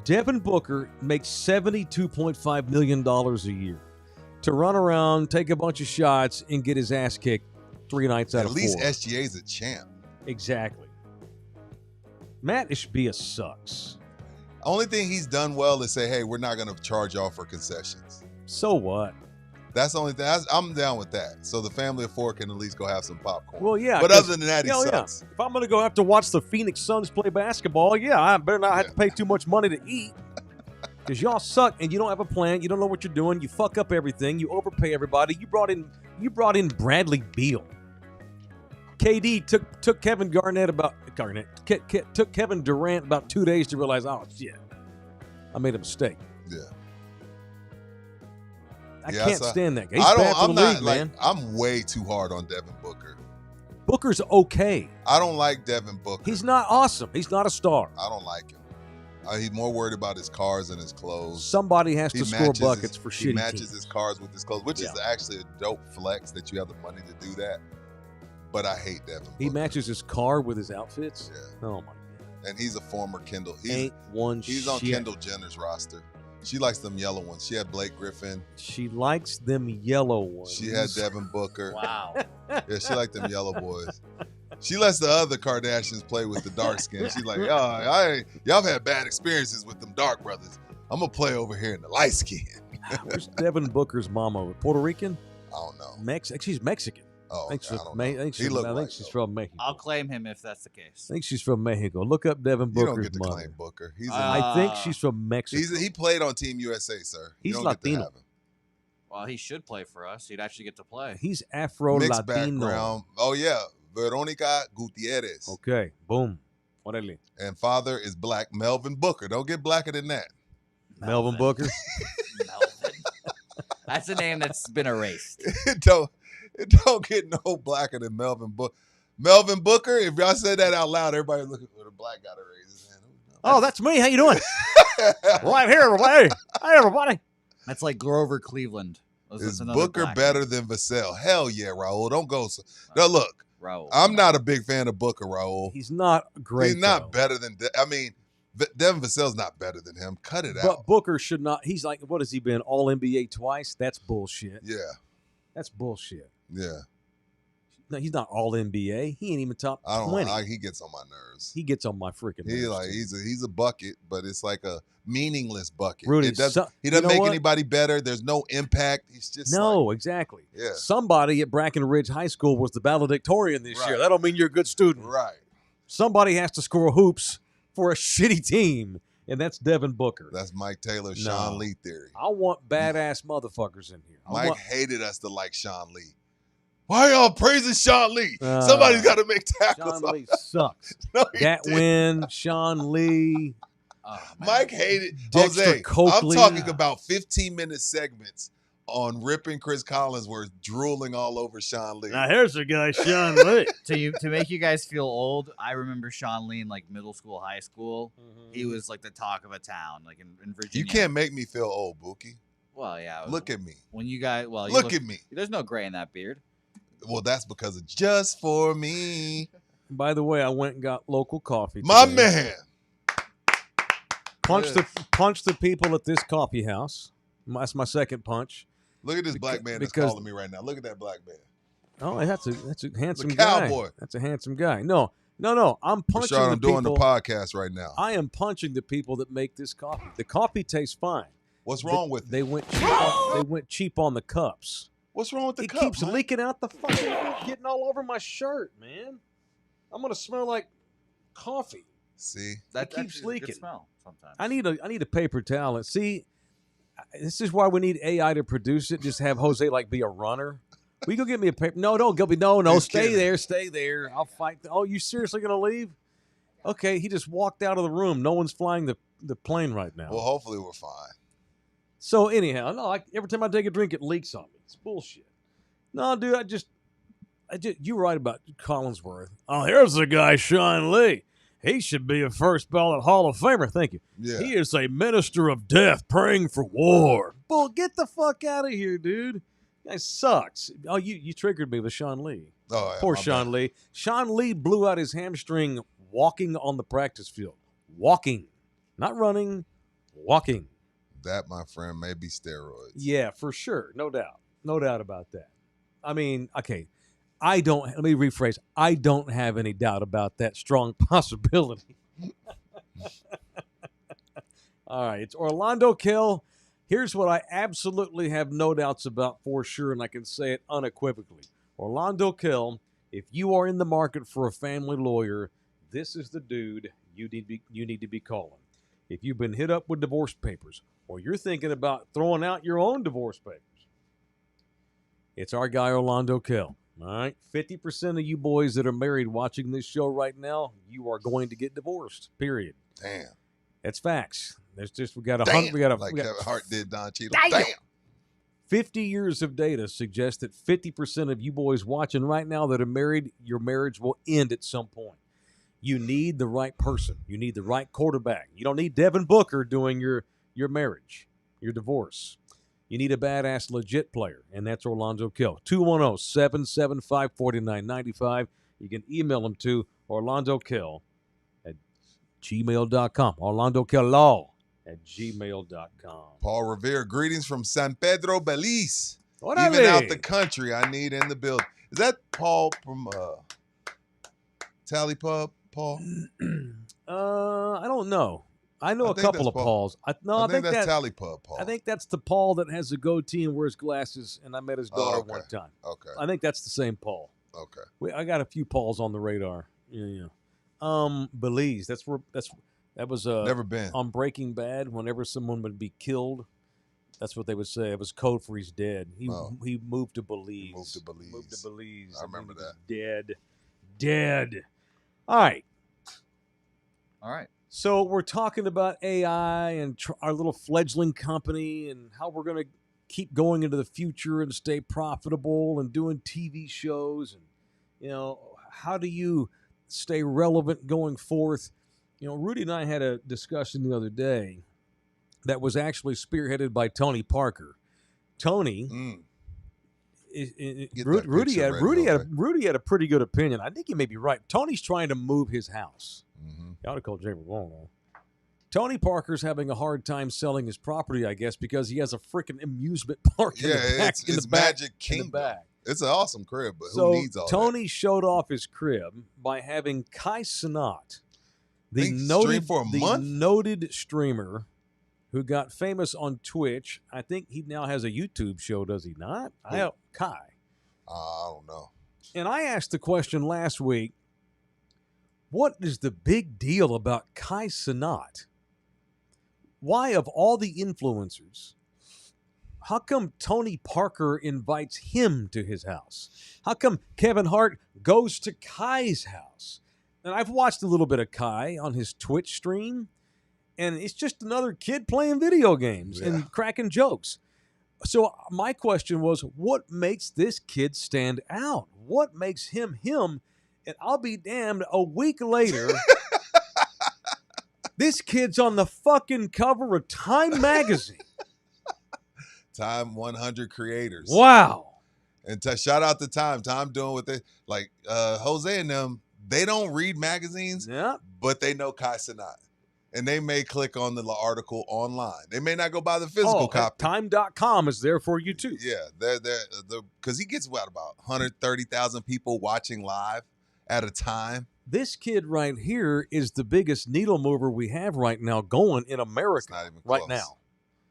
Devin Booker makes $72.5 million a year to run around, take a bunch of shots, and get his ass kicked 3 nights out of 4. At least SGA's a champ. Exactly. Matt Ishbia sucks. Only thing he's done well is say, hey, we're not going to charge y'all for concessions. So what? That's the only thing. I'm down with that. So the family of 4 can at least go have some popcorn. Well, yeah. But other than that, he yeah, sucks. yeah. If I'm going to go have to watch the Phoenix Suns play basketball, yeah, I better not have to pay too much money to eat. Because y'all suck and you don't have a plan. You don't know what you're doing. You fuck up everything. You overpay everybody. You brought in Bradley Beal. KD took Kevin took Kevin Durant about 2 days to realize, oh shit, I made a mistake. Yeah. I can't stand that guy. He's I don't. bad for I'm the not league, like. man. I'm way too hard on Devin Booker. Booker's okay. I don't like Devin Booker. He's not awesome. He's not a star. I don't like him. He's more worried about his cars and his clothes. Somebody has to score buckets for shitty He matches teams. his cars with his clothes, which is actually a dope flex that you have the money to do that. But I hate Devin Booker. He matches his car with his outfits. Yeah. Oh my god. And he's a former Kendall. He's on Kendall Jenner's roster. She likes them yellow ones. She had Blake Griffin. She likes them yellow ones. She had Devin Booker. Wow. Yeah, she liked them yellow boys. She lets the other Kardashians play with the dark skin. She's like, y'all have had bad experiences with them dark brothers. I'm going to play over here in the light skin. Where's Devin Booker's mama? Puerto Rican? I don't know. She's Mexican. Oh, I think I she's from Mexico. I'll claim him if that's the case. I think she's from Mexico. Look up Devin You Booker's don't get to mother. claim Booker. I think she's from Mexico. He played on Team USA, sir. He's you don't Latino. Get to have him. Well, he should play for us. He'd actually get to play. He's Mixed Afro-Latino. background. Oh, yeah. Veronica Gutierrez. Okay, boom. Orale. And father is black. Melvin Booker. Don't get blacker than that. Melvin Booker. Melvin. That's a name that's been erased. It don't get no blacker than Melvin Booker. Melvin Booker, if y'all said that out loud, everybody looking for the black guy to raise his hand. Oh, that's me. How you doing? Right here, everybody. Hey, everybody. That's like Grover Cleveland. Is Booker better than Vassell? Hell yeah, Raul. Don't go. Now, look, Raul. I'm not a big fan of Booker, Raul. He's not great. He's not though. better than, Devin Vassell's not better than him. Cut it But out. Booker should not. He's like, what has he been? All NBA twice? That's bullshit. Yeah. That's bullshit. Yeah. No, he's not all NBA. He ain't even top I don't 20. like, he gets on my nerves. He gets on my freaking nerves. He's a bucket, but it's like a meaningless bucket. Rudy, he doesn't make anybody better. There's no impact. He's just exactly. Yeah. Somebody at Brackenridge High School was the valedictorian this year. Right. That don't mean you're a good student. Right. Somebody has to score hoops for a shitty team, and that's Devin Booker. That's Mike Taylor, Sean Lee theory. I want badass motherfuckers in here. Mike hated us to like Sean Lee. Why y'all praising Sean Lee? Uh, Somebody's got to make tackles. Sean Lee sucks. No, Gatwin, Sean Lee. Mike hated Dexter Jose. Coakley. I'm talking about 15-minute segments on ripping Chris Collinsworth, drooling all over Sean Lee. Now here's the guy, Sean Lee. To make you guys feel old, I remember Sean Lee in like middle school, high school. He was like the talk of a town, like in Virginia. You can't make me feel old, Buki. Well, yeah. Look at me. When you guys, look at me. There's no gray in that beard. Well, that's because of Just For Me. By the way, I went and got local coffee My today. man. Punch the people at this coffee house. That's my second punch. Look at this black man that's calling me right now. Look at that black man. Oh, that's a handsome The guy. cowboy. That's a handsome guy. No. I'm punching Rashad, the I'm people. doing the podcast right now. I am punching the people that make this coffee. The coffee tastes fine. What's wrong with it? They went cheap on the cups. What's wrong with the It cup, keeps man? leaking out the fucking, getting all over my shirt, man. I'm gonna smell like coffee. See, That keeps actually is a leaking. good smell sometimes. I need a paper towel. And see, This is why we need AI to produce it. Just have Jose like be a runner. Will you go get me a paper? No, don't go. No. He's Stay kidding. Stay there. I'll fight. Oh, you seriously gonna leave? Okay, he just walked out of the room. No one's flying the plane right now. Well, hopefully we're fine. So anyhow, no. Every time I take a drink, it leaks on me. It's bullshit. No, dude. I just. You're right about Collinsworth. Oh, here's the guy, Sean Lee. He should be a first ballot Hall of Famer. Thank you. Yeah. He is a minister of death praying for war. Bull, get the fuck out of here, dude. That sucks. Oh, you triggered me with Sean Lee. Oh, yeah, Poor my Sean bad. Lee. Sean Lee blew out his hamstring walking on the practice field. Walking. Not running. Walking. That, my friend, may be steroids. Yeah, for sure. No doubt. No doubt about that. I mean, okay. Let me rephrase. I don't have any doubt about that strong possibility. All right. It's Orlando Kell. Here's what I absolutely have no doubts about for sure, and I can say it unequivocally. Orlando Kell, if you are in the market for a family lawyer, this is the dude you need to be calling. If you've been hit up with divorce papers, or you're thinking about throwing out your own divorce papers, it's our guy Orlando Kell. All right, 50% of you boys that are married watching this show right now, you are going to get divorced. Period. Damn. That's facts. There's just Like Kevin Hart did Don Cheadle. Damn. 50 years of data suggest that 50% of you boys watching right now that are married, your marriage will end at some point. You need the right person. You need the right quarterback. You don't need Devin Booker doing your marriage, your divorce. You need a badass, legit player, and that's Orlando Kell. 210-775-4995. You can email him to orlandokell@gmail.com. orlandokell@gmail.com. Paul Revere, greetings from San Pedro, Belize. Orale. Even out the country, I need in the building. Is that Paul from Tally Pub, Paul? I don't know. I know a think couple that's of Paul. Pauls. I think that's Tally Pub, Paul. I think that's the Paul that has a goatee and wears glasses, and I met his daughter okay. one time. Okay. I think that's the same Paul. Okay. I got a few Pauls on the radar. Yeah. Belize. That was Never been. on Breaking Bad. Whenever someone would be killed, that's what they would say. It was code for he's dead. He moved to Belize. He moved to Belize. I remember that. Dead. All right. All right. So we're talking about AI and our little fledgling company and how we're going to keep going into the future and stay profitable and doing TV shows. And, how do you stay relevant going forth? Rudy and I had a discussion the other day that was actually spearheaded by Tony Parker. Tony, Rudy had a pretty good opinion. I think he may be right. Tony's trying to move his house. I ought to call Jamie wrong. Tony Parker's having a hard time selling his property, I guess, because he has a freaking amusement park in the back. It's Magic Kingdom. It's an awesome crib, but who needs all Tony that? showed off his crib by having Kai Cenat, the noted streamer who got famous on Twitch. I think he now has a YouTube show, does he not? Kai. I don't know. And I asked the question last week, what is the big deal about Kai Cenat? Why, of all the influencers, how come Tony Parker invites him to his house? How come Kevin Hart goes to Kai's house? And I've watched a little bit of Kai on his Twitch stream, and it's just another kid playing video games and cracking jokes. So my question was, what makes this kid stand out? What makes him him? And I'll be damned, a week later, this kid's on the fucking cover of Time magazine. Time 100 creators. Wow. And shout out to Time. Time doing what they like. Jose and them, they don't read magazines, but they know Kai Cenat. And they may click on the article online. They may not go buy the physical copy. Time.com is there for you too. Yeah, they're because he gets about 130,000 people watching live at a time. This kid right here is the biggest needle mover we have right now going in America. It's not even right close. now.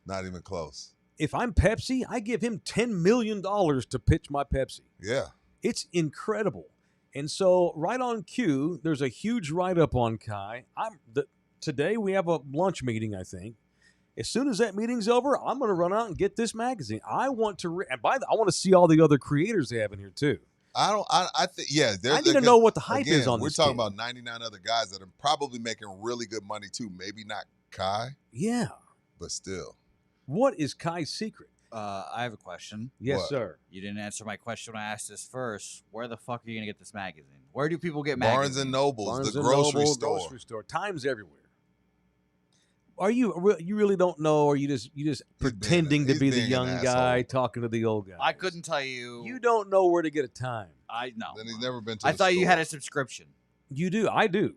Not even close. If I'm Pepsi, I give him $10 million to pitch my Pepsi. Yeah. It's incredible. And so right on cue, there's a huge write-up on Kai. Today we have a lunch meeting, I think, As soon as that meeting's over, I'm going to run out and get this magazine. I want to, I want to see all the other creators they have in here too. I think, yeah. I need to know what the hype is on we're this talking kid. about 99 other guys that are probably making really good money too. Maybe not Kai, Yeah. but still. What is Kai's secret? I have a question. Yes, What? sir. You didn't answer my question when I asked this first. Where the fuck are you gonna get this magazine? Where do people get Barnes magazines? and Nobles, Barnes the and grocery Noble, store. grocery store. Times everywhere. Are you really don't know, or you just pretending to he's be the being an young guy asshole. talking to the old guy? I couldn't tell you. You don't know where to get a time. I know. Then he's never been to I the thought you store. had a subscription You do. I do.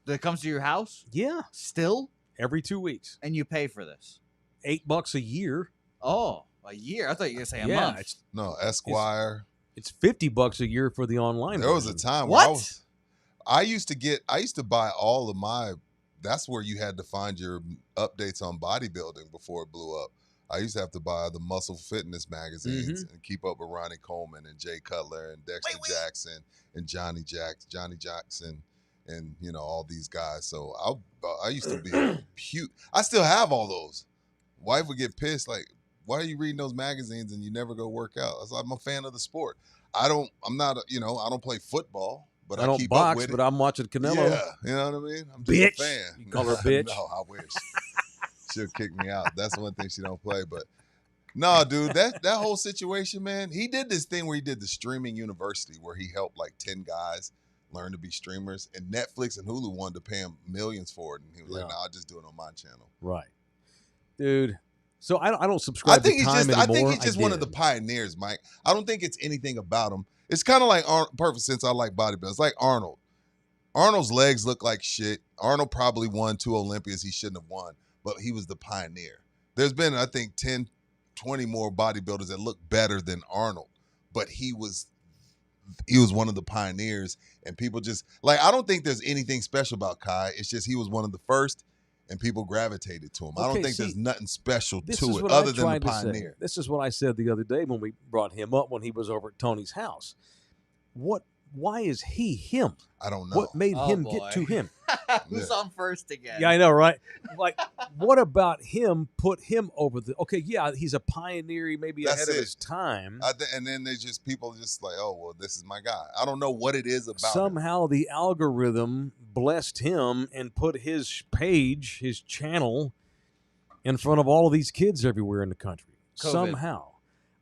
that comes to your house Yeah. still, Every 2 weeks. and you pay for this. $8 a year. Oh, a year? I thought you were gonna say a Yeah, month. No, Esquire. it's $50 a year for the online. There was a version. time where What? I used to buy all of my, that's where you had to find your updates on bodybuilding before it blew up. I used to have to buy the Muscle Fitness magazines and keep up with Ronnie Coleman and Jay Cutler and Dexter Jackson and Johnny Jackson, and all these guys. So I used to be cute. I still have all those. Wife would get pissed, like, why are you reading those magazines and you never go work out? I was like, I'm a fan of the sport. I don't play football, but I I don't keep box, up with but it. I'm watching Canelo. Yeah, you know what I mean? I'm just Bitch. a fan. You call her a bitch? No, I wish. She'll kick me out. That's one thing she don't play. But no, dude, that whole situation, man, he did this thing where he did the streaming university where he helped like 10 guys learn to be streamers. And Netflix and Hulu wanted to pay him millions for it. And he was like, I'll just do it on my channel. Right. Dude. So I don't subscribe to Time anymore. I think he's just one of the did. pioneers, Mike. I don't think it's anything about him. It's kind of like perfect since I like bodybuilding. It's like Arnold. Arnold's legs look like shit. Arnold probably won 2 Olympias he shouldn't have won, but he was the pioneer. There's been, I think, 10, 20 more bodybuilders that look better than Arnold, but he was one of the pioneers, and people just, like, I don't think there's anything special about Kai. It's just he was one of the first, and people gravitated to him. I don't think there's nothing special to it other than the pioneer. This is what I said the other day when we brought him up when he was over at Tony's house. Why is he him? I don't know. What made him get to him? Who's on first again? Yeah, I know, right? Like, what about him put him over the... Okay, yeah, he's a pioneer. He may be ahead of his time. And then people just like, oh, well, this is my guy. I don't know what it is about him. Somehow the algorithm blessed him and put his page, his channel, in front of all of these kids everywhere in the country. COVID. Somehow.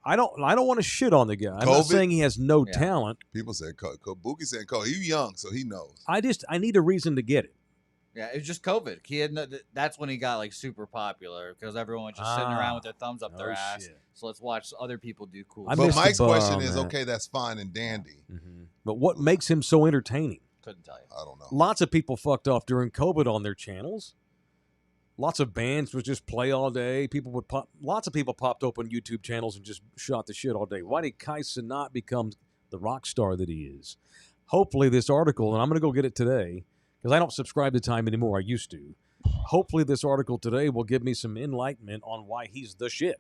I don't want to shit on the guy. I'm not saying he has no talent. People said Buki said COVID. He's young, so he knows. I need a reason to get it. Yeah, it was just COVID. He had that's when he got like super popular because everyone was just sitting around with their thumbs up their ass. Shit. So let's watch other people do cool I stuff. missed But the Mike's bar question on is, that. okay, that's fine and dandy. But what makes him so entertaining? Couldn't tell you. I don't know. Lots of people fucked off during COVID on their channels. Lots of bands would just play all day. Lots of people popped open YouTube channels and just shot the shit all day. Why did Kai Cenat become the rock star that he is? Hopefully this article, and I'm going to go get it today because I don't subscribe to Time anymore. I used to. Hopefully this article today will give me some enlightenment on why he's the shit.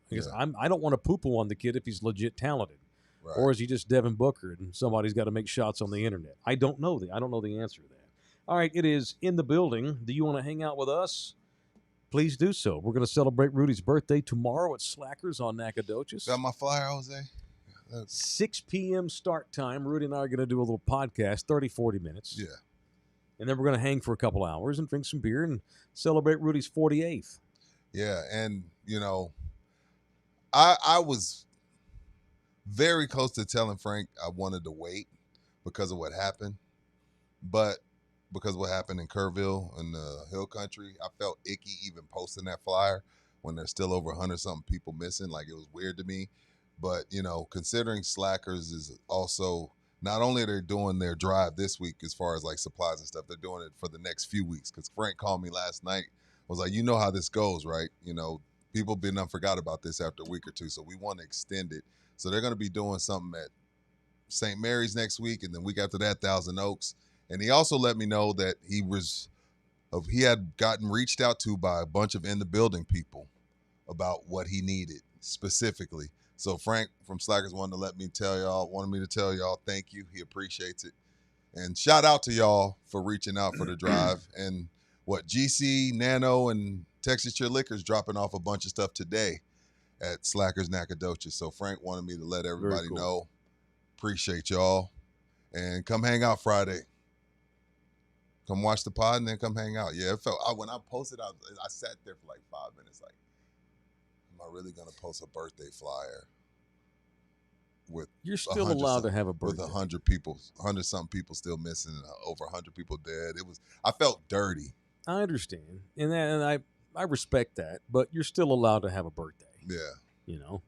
Because I don't want to poo-poo on the kid if he's legit talented. Right. Or is he just Devin Booker and somebody's got to make shots on the internet? I don't know I don't know the answer to that. All right, it is in the building. Do you want to hang out with us? Please do so. We're going to celebrate Rudy's birthday tomorrow at Slackers on Nacogdoches. Got my flyer, Jose? 6 p.m. start time. Rudy and I are going to do a little podcast, 30, 40 minutes. Yeah. And then we're going to hang for a couple hours and drink some beer and celebrate Rudy's 48th. Yeah, and, I was very close to telling Frank I wanted to wait because of what happened. But because of what happened in Kerrville in the Hill Country, I felt icky even posting that flyer when there's still over 100-something people missing. Like, it was weird to me. But, considering Slackers is also, not only are they doing their drive this week as far as, like, supplies and stuff, they're doing it for the next few weeks. Because Frank called me last night, was like, you know how this goes, right? People forgot about this after a week or two, so we want to extend it. So they're going to be doing something at St. Mary's next week, and then week after that, Thousand Oaks. And he also let me know that he had gotten reached out to by a bunch of in the building people about what he needed specifically. So Frank from Slackers wanted me to tell y'all thank you. He appreciates it. And shout out to y'all for reaching out for the drive. And GC, Nano, and Texas Cheer Liquors dropping off a bunch of stuff today at Slackers Nacogdoches. So Frank wanted me to let everybody know. Appreciate y'all. And come hang out Friday. Come watch the pod and then come hang out. Yeah, it felt when I posted, I sat there for like 5 minutes. Like, am I really gonna post a birthday flyer with? You're still allowed to have a birthday with 100 people, 100-something people still missing, over 100 people dead. I felt dirty. I understand, and I respect that, but you're still allowed to have a birthday. Yeah, you know.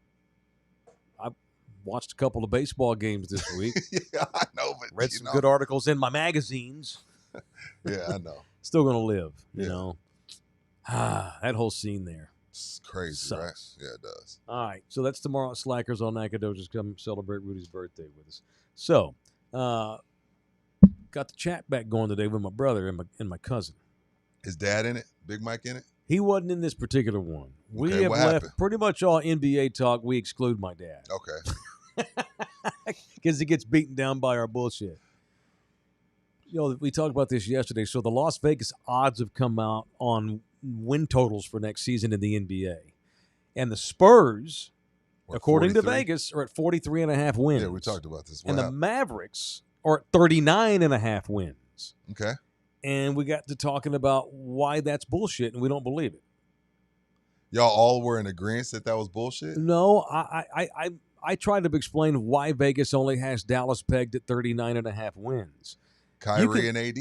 I watched a couple of baseball games this week. Yeah, I know, but read some good articles in my magazines. Yeah, I know. Still gonna live, you know. That whole scene there. It's crazy, sucks. Right? Yeah, it does. All right, so that's tomorrow at Slackers on Nacogdoches. Come celebrate Rudy's birthday with us. So, got the chat back going today with my brother and my cousin. His dad in it? Big Mike in it? He wasn't in this particular one. We Okay, have what left happened? pretty much all NBA talk. We exclude my dad. Okay. Because he gets beaten down by our bullshit. You know, we talked about this yesterday. So the Las Vegas odds have come out on win totals for next season in the NBA. And the Spurs, according 43? to Vegas, are at 43.5 wins. Yeah, we talked about this. And the Mavericks are at 39.5 wins. Okay. And we got to talking about why that's bullshit, and we don't believe it. Y'all all were in agreement that was bullshit? No, I tried to explain why Vegas only has Dallas pegged at 39.5 wins. Kyrie and AD.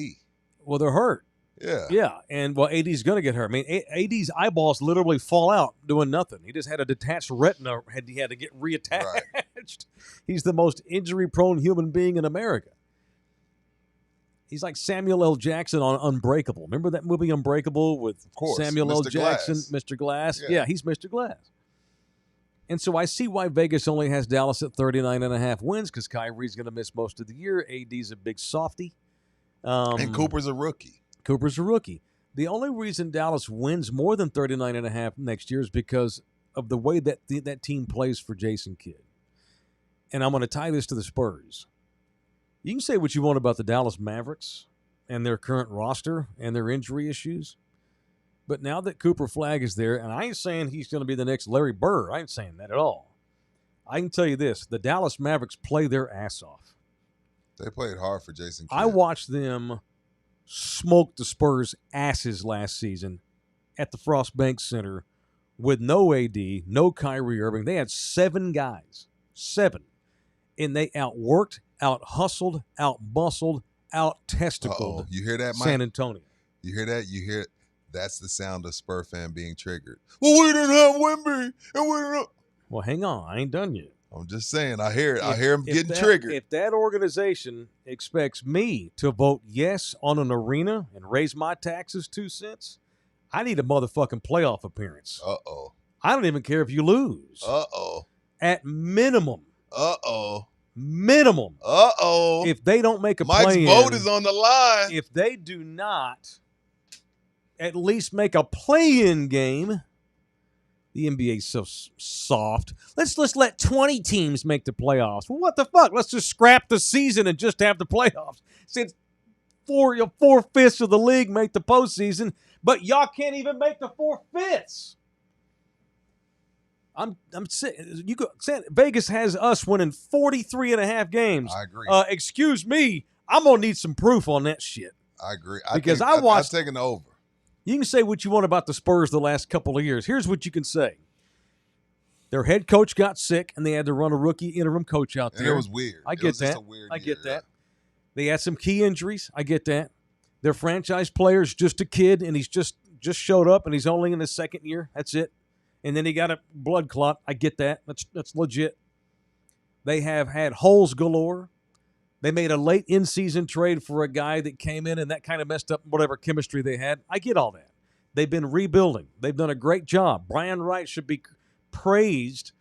Well, they're hurt. Yeah. Yeah, and well, AD's going to get hurt. I mean, AD's eyeballs literally fall out doing nothing. He just had a detached retina. He had to get reattached. Right. He's the most injury-prone human being in America. He's like Samuel L. Jackson on Unbreakable. Remember that movie Unbreakable with Samuel L. Jackson, Mr. Glass? Yeah, he's Mr. Glass. And so I see why Vegas only has Dallas at 39.5 wins, because Kyrie's going to miss most of the year. AD's a big softy. And Cooper's a rookie. The only reason Dallas wins more than 39.5 next year is because of the way that that team plays for Jason Kidd. And I'm going to tie this to the Spurs. You can say what you want about the Dallas Mavericks and their current roster and their injury issues, but now that Cooper Flagg is there, and I ain't saying he's going to be the next Larry Bird. I ain't saying that at all. I can tell you this. The Dallas Mavericks play their ass off. They played hard for Jason Kidd. I watched them smoke the Spurs' asses last season at the Frost Bank Center with no AD, no Kyrie Irving. They had 7 guys. 7. And they outworked, out-hustled, out-muscled, out-testicled You hear that, Mike? San Antonio. You hear that? You hear it? That's the sound of Spur fan being triggered. Well, we didn't have Wemby, and we didn't. Well, hang on. I ain't done yet. I'm just saying. I hear it. I hear him getting triggered. If that organization expects me to vote yes on an arena and raise my taxes 2 cents, I need a motherfucking playoff appearance. Uh-oh. I don't even care if you lose. Uh-oh. At minimum. Uh-oh. Minimum. Uh-oh. If they don't make a Mike's play-in, vote is on the line. If they do not at least make a play-in game, the NBA's so soft. Let's let 20 teams make the playoffs. Well, what the fuck? Let's just scrap the season and just have the playoffs. Since 4/5 of the league make the postseason, but y'all can't even make the 4/5. I'm sick. Vegas has us winning 43.5 games. I agree. Excuse me, I'm gonna need some proof on that shit. I agree. Because I watched. I've taken the over. You can say what you want about the Spurs the last couple of years. Here's what you can say. Their head coach got sick, and they had to run a rookie interim coach out there. And it was weird. I get that. I get that. They had some key injuries. I get that. Their franchise player's just a kid, and he's just showed up, and he's only in his second year. That's it. And then he got a blood clot. I get that. That's legit. They have had holes galore. They made a late in-season trade for a guy that came in, and that kind of messed up whatever chemistry they had. I get all that. They've been rebuilding. They've done a great job. Brian Wright should be praised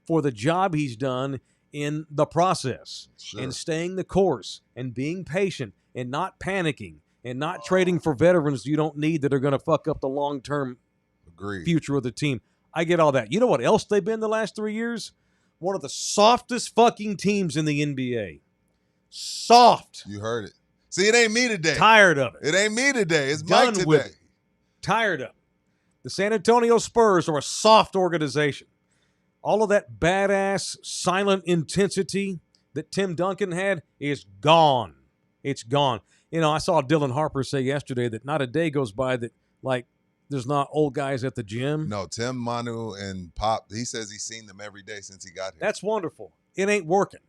for the job he's done in the process and staying the course and being patient and not panicking and not trading for veterans you don't need that are going to fuck up the long-term future of the team. I get all that. You know what else they've been the last 3 years? One of the softest fucking teams in the NBA. Soft. You heard it. See, it ain't me today. Tired of it. It ain't me today. It's Done Mike today. with it. Tired of it. The San Antonio Spurs are a soft organization. All of that badass, silent intensity that Tim Duncan had is gone. It's gone. You know, I saw Dylan Harper say yesterday that not a day goes by that, like, there's not old guys at the gym. No, Tim, Manu, and Pop, he says he's seen them every day since he got here. That's wonderful. It ain't working.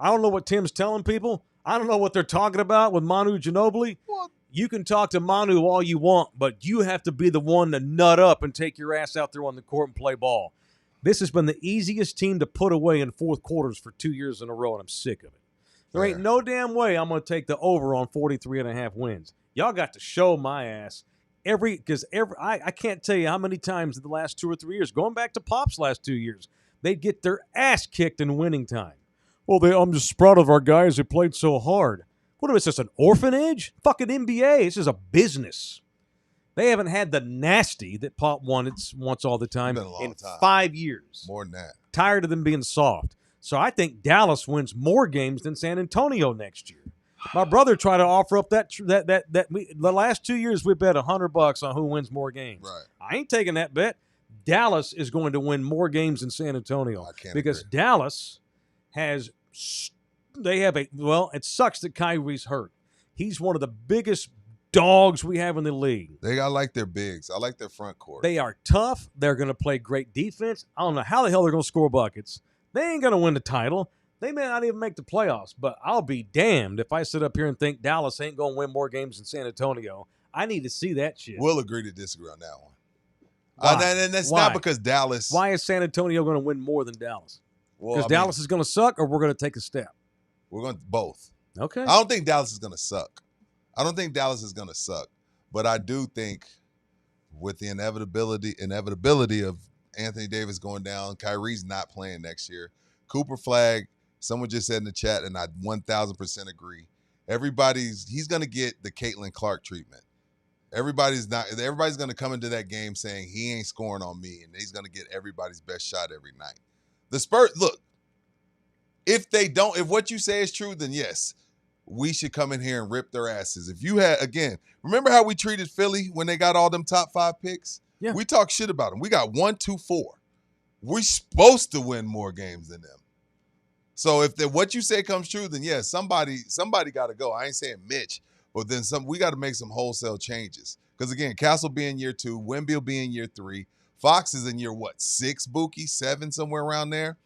I don't know what Tim's telling people. I don't know what they're talking about with Manu Ginobili. What? You can talk to Manu all you want, but you have to be the one to nut up and take your ass out there on the court and play ball. This has been the easiest team to put away in fourth quarters for 2 years in a row, and I'm sick of it. There ain't no damn way I'm going to take the over on 43.5 wins. Y'all got to show my ass I can't tell you how many times in the last 2 or 3 years, going back to Pop's last 2 years, they'd get their ass kicked in winning time. Well, I'm just proud of our guys who played so hard. What is this, an orphanage? Fucking NBA. This is a business. They haven't had the nasty that Pop wants all the time in 5 years. More than that. Tired of them being soft. So I think Dallas wins more games than San Antonio next year. My brother tried to offer up the last 2 years we bet $100 on who wins more games. Right. I ain't taking that bet. Dallas is going to win more games than San Antonio because agree. Dallas has it sucks that Kyrie's hurt. He's one of the biggest dogs we have in the league. I like their bigs. I like their front court. They are tough. They're going to play great defense. I don't know how the hell they're going to score buckets. They ain't going to win the title. They may not even make the playoffs, but I'll be damned if I sit up here and think Dallas ain't going to win more games than San Antonio. I need to see that shit. We'll agree to disagree on that one. Why? And that's Why? not because Dallas. Why is San Antonio going to win more than Dallas? Well, Because Dallas is going to suck, or we're going to take a step? We're going to both. Okay. I don't think Dallas is going to suck. But I do think with the inevitability of Anthony Davis going down, Kyrie's not playing next year. Cooper Flag, someone just said in the chat, and I 1,000% agree. He's going to get the Caitlin Clark treatment. Everybody's going to come into that game saying he ain't scoring on me, and he's going to get everybody's best shot every night. The Spurs, look, if what you say is true, then yes, we should come in here and rip their asses. If you had, again, remember how we treated Philly when they got all them top 5 picks? Yeah. We talk shit about them. We got 1, 2, 4. We're supposed to win more games than them. So if what you say comes true, then yes, somebody got to go. I ain't saying Mitch, but then we got to make some wholesale changes. Because again, Castle be in year 2, Wemby will be in year 3, Fox is in year 6, Buki, 7, somewhere around there.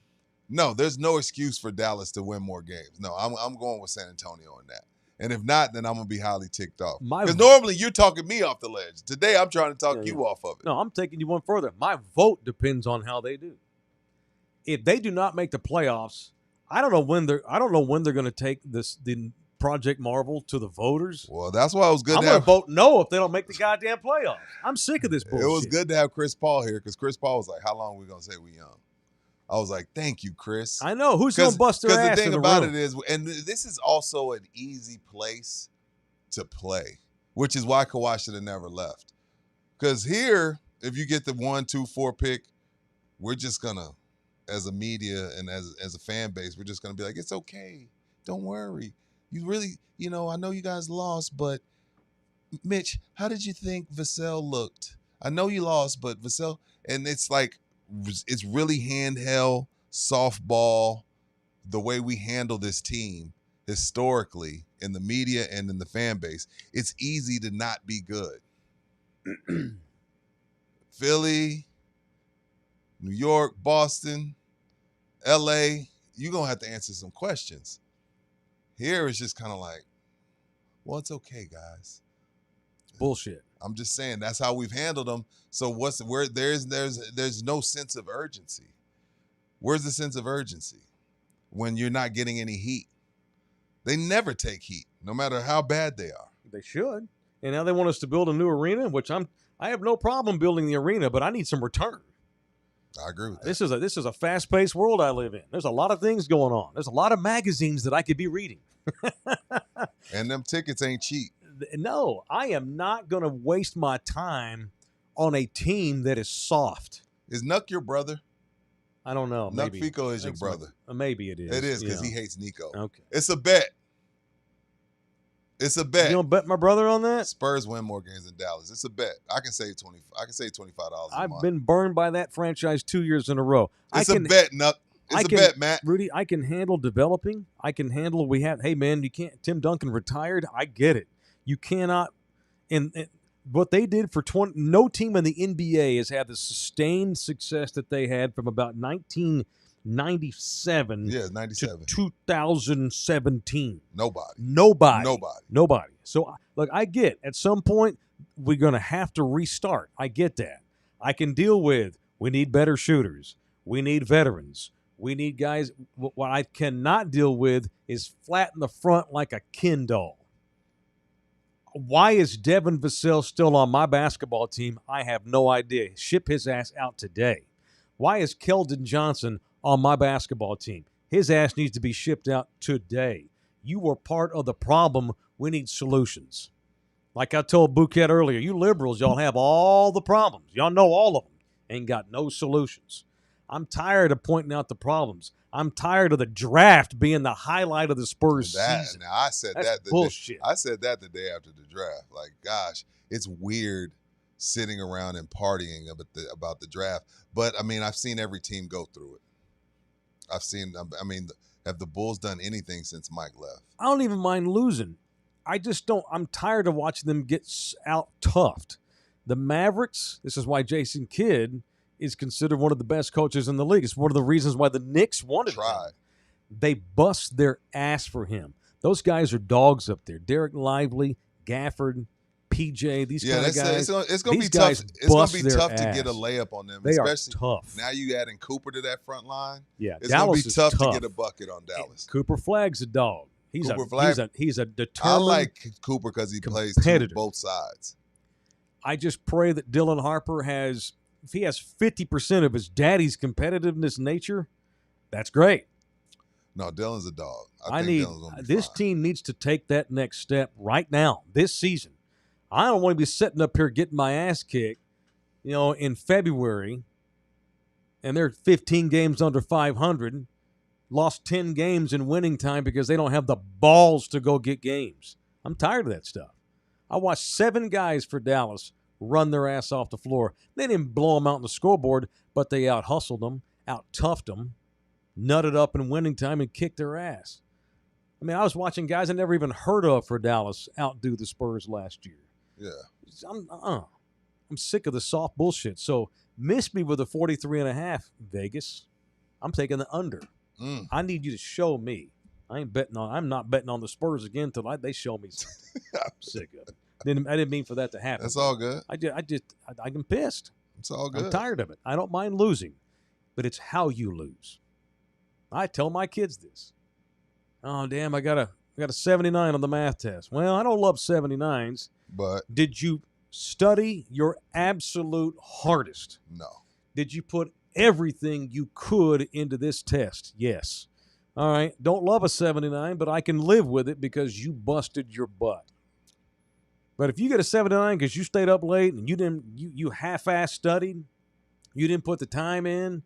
No, there's no excuse for Dallas to win more games. No, I'm going with San Antonio on that. And if not, then I'm going to be highly ticked off. Because normally you're talking me off the ledge. Today I'm trying to talk you off of it. No, I'm taking you one further. My vote depends on how they do. If they do not make the playoffs, I don't know when they're going to take the Project Marvel to the voters. Well, that's why it was good I'm going to vote no if they don't make the goddamn playoffs. I'm sick of this bullshit. It was good to have Chris Paul here because Chris Paul was like, how long are we going to say we young? I was like, thank you, Chris. I know. Who's going to bust their ass in the room? Because the thing about it is, and this is also an easy place to play, which is why Kawhi should have never left. Because here, if you get the 1, 2, 4 pick, we're just going to, as a media and as a fan base, we're just going to be like, it's okay. Don't worry. You really, I know you guys lost, but Mitch, how did you think Vassell looked? I know you lost, but Vassell, and it's like, it's really handheld softball, the way we handle this team historically in the media and in the fan base. It's easy to not be good. Philly, New York, Boston, LA, you're going to have to answer some questions. Here it's just kind of like, well, it's okay, guys. Bullshit. I'm just saying that's how we've handled them. So there's no sense of urgency. Where's the sense of urgency when you're not getting any heat? They never take heat, no matter how bad they are. They should. And now they want us to build a new arena, which I have no problem building the arena, but I need some return. I agree with that. This is a fast-paced world I live in. There's a lot of things going on. There's a lot of magazines that I could be reading. And them tickets ain't cheap. No, I am not going to waste my time on a team that is soft. Is Nuck your brother? I don't know. Nuck Fico is your brother. Maybe it is. It is because he hates Nico. Okay. It's a bet. It's a bet. You don't bet my brother on that? Spurs win more games than Dallas. It's a bet. I can save $25 a I've month. been burned by that franchise 2 years in a row. It's a bet, Nuck. It's a bet, Matt. Rudy, I can handle developing. I can handle hey man, you can't Tim Duncan retired. I get it. You cannot and what they did for no team in the NBA has had the sustained success that they had from about 1997 97. to 2017. Nobody. So, look, I get at some point we're going to have to restart. I get that. I can deal with we need better shooters. We need veterans. We need guys. What I cannot deal with is flat in the front like a Ken doll. Why is Devin Vassell still on my basketball team? I have no idea. Ship his ass out today. Why is Keldon Johnson on my basketball team? His ass needs to be shipped out today. You are part of the problem. We need solutions. Like I told Bouquet earlier, you liberals, y'all have all the problems. Y'all know all of them. Ain't got no solutions. I'm tired of pointing out the problems. I'm tired of the draft being the highlight of the Spurs season. Now, I said That's that. bullshit. I said that the day after the draft. Like, gosh, it's weird sitting around and partying about the draft. But, I mean, I've seen every team go through it. Have the Bulls done anything since Mike left? I don't even mind losing. I just don't. I'm tired of watching them get out-toughed. The Mavericks, this is why Jason Kidd is considered one of the best coaches in the league. It's one of the reasons why the Knicks wanted him. They bust their ass for him. Those guys are dogs up there. Derek Lively, Gafford, PJ, these kind of guys. It's going to be tough. It's going to be tough to get a layup on them. They especially are tough. Now you adding Cooper to that front line. Yeah, it's Dallas going to be tough to get a bucket on Dallas. Cooper Flagg's a dog. He's a determined. I like Cooper because he plays both sides. I just pray that Dylan Harper if he has 50% of his daddy's competitiveness nature, that's great. No, Dylan's a dog. This team needs to take that next step right now, this season. I don't want to be sitting up here getting my ass kicked, in February, and they're 15 games under 500, lost 10 games in winning time because they don't have the balls to go get games. I'm tired of that stuff. I watched 7 guys for Dallas run their ass off the floor. They didn't blow them out on the scoreboard, but they out-hustled them, out-toughed them, nutted up in winning time, and kicked their ass. I mean, I was watching guys I never even heard of for Dallas outdo the Spurs last year. Yeah. I'm sick of the soft bullshit. So miss me with a 43.5, Vegas. I'm taking the under. I need you to show me. I'm not betting on the Spurs again until they show me something. I'm sick of it. I didn't mean for that to happen. That's all good. I'm pissed. It's all good. I'm tired of it. I don't mind losing, but it's how you lose. I tell my kids this. Oh, damn, I got a 79 on the math test. Well, I don't love 79s. But did you study your absolute hardest? No. Did you put everything you could into this test? Yes. All right. Don't love a 79, but I can live with it because you busted your butt. But if you get a 79 because you stayed up late and you half-ass studied, you didn't put the time in,